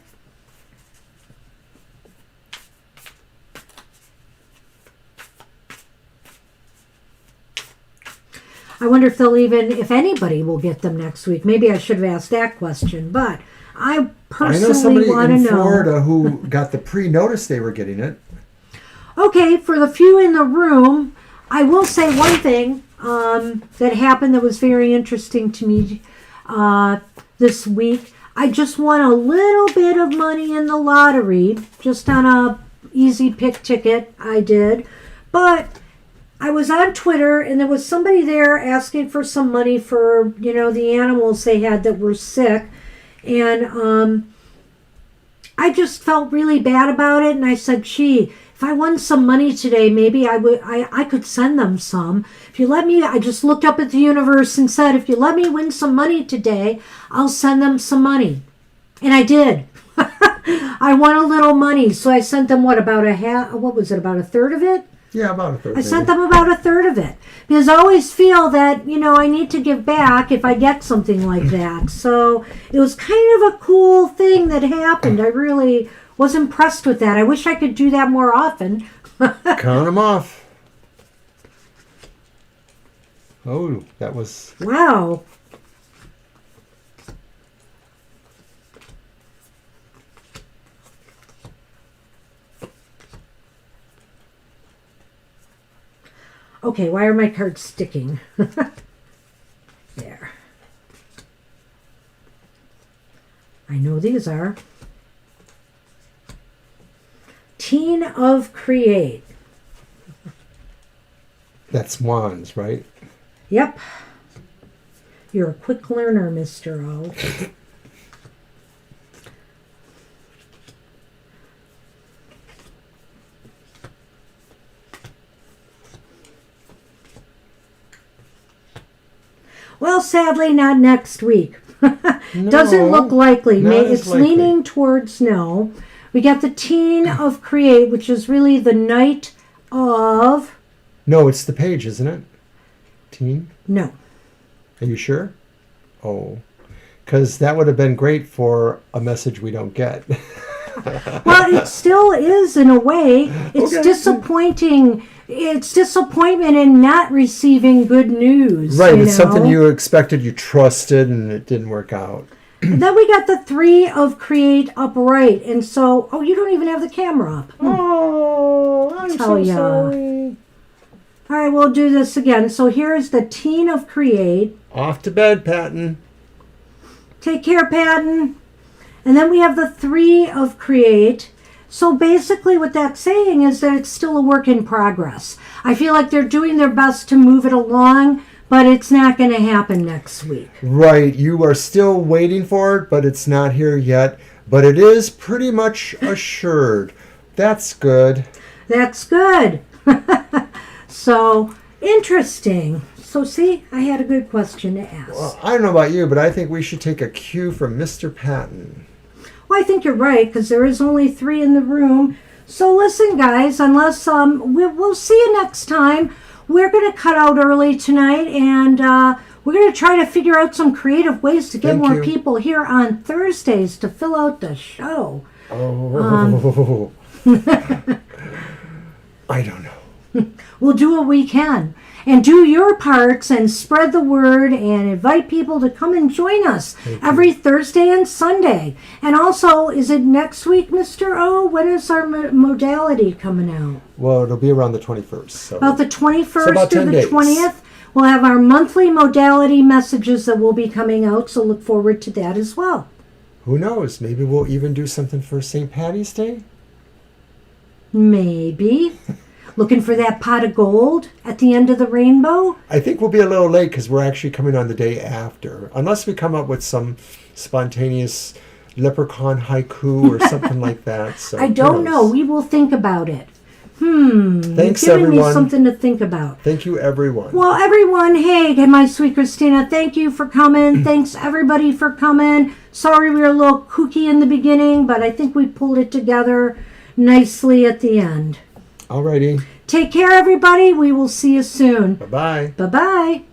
I wonder if anybody will get them next week. Maybe I should have asked that question, but I personally want to know. I know somebody in Florida who got the pre-notice they were getting it. Okay, for the few in the room, I will say one thing that happened that was very interesting to me this week. I just won a little bit of money in the lottery, just on a easy pick ticket I did, but I was on Twitter and there was somebody there asking for some money for, the animals they had that were sick. And I just felt really bad about it. And I said, gee, if I won some money today, maybe I could send them some. If you let me, I just looked up at the universe and said, if you let me win some money today, I'll send them some money. And I did. I won a little money. So I sent them about a third of it? Yeah, about a third. I sent them about a third of it because I always feel that, I need to give back if I get something like that. So it was kind of a cool thing that happened. I really was impressed with that. I wish I could do that more often. Count them off. Oh, that was... Wow. Okay, why are my cards sticking? There. I know these are. Teen of Create. That's wands, right? Yep. You're a quick learner, Mr. O. Well, sadly, not next week. Doesn't look likely. It's leaning towards no. We got the Teen of Create, which is really the Knight of... No, it's the page, isn't it? Teen? No. Are you sure? Oh. Because that would have been great for a message we don't get. Well, it still is in a way. It's Okay. disappointing. It's disappointment in not receiving good news. Right, it's something you expected, you trusted, and it didn't work out. And then we got the Three of Create upright. And so, you don't even have the camera up. Oh, I'm Tell ya. sorry. All right, we'll do this again. So here's the Teen of Create. Off to bed, Patton. Take care, Patton. And then we have the Three of Create. So basically what that's saying is that it's still a work in progress. I feel like they're doing their best to move it along, but it's not going to happen next week. Right, you are still waiting for it, but it's not here yet. But it is pretty much assured. That's good. That's good. So, interesting. So see, I had a good question to ask. Well, I don't know about you, but I think we should take a cue from Mr. Patton. Well, I think you're right, because there is only 3 in the room. So listen, guys, unless we'll see you next time. We're going to cut out early tonight, and we're going to try to figure out some creative ways to get Thank more you. people here on Thursdays to fill out the show. Oh. I don't know. We'll do what we can. And do your parts and spread the word and invite people to come and join us every Thursday and Sunday. And also, is it next week, Mr. O? When is our modality coming out? Well, it'll be around the 21st. So. About the 21st about or 10 the days. 20th? We'll have our monthly modality messages that will be coming out, so look forward to that as well. Who knows? Maybe we'll even do something for St. Patty's Day? Maybe. Looking for that pot of gold at the end of the rainbow? I think we'll be a little late because we're actually coming on the day after. Unless we come up with some spontaneous leprechaun haiku or something like that. So I who don't know. knows? We will think about it. Thanks, You've given me everyone. something to think about. Thank you, everyone. Well, everyone, hey, my sweet Christina, thank you for coming. Thanks, everybody, for coming. Sorry we were a little kooky in the beginning, but I think we pulled it together nicely at the end. Alrighty. Take care, everybody. We will see you soon. Bye-bye. Bye-bye.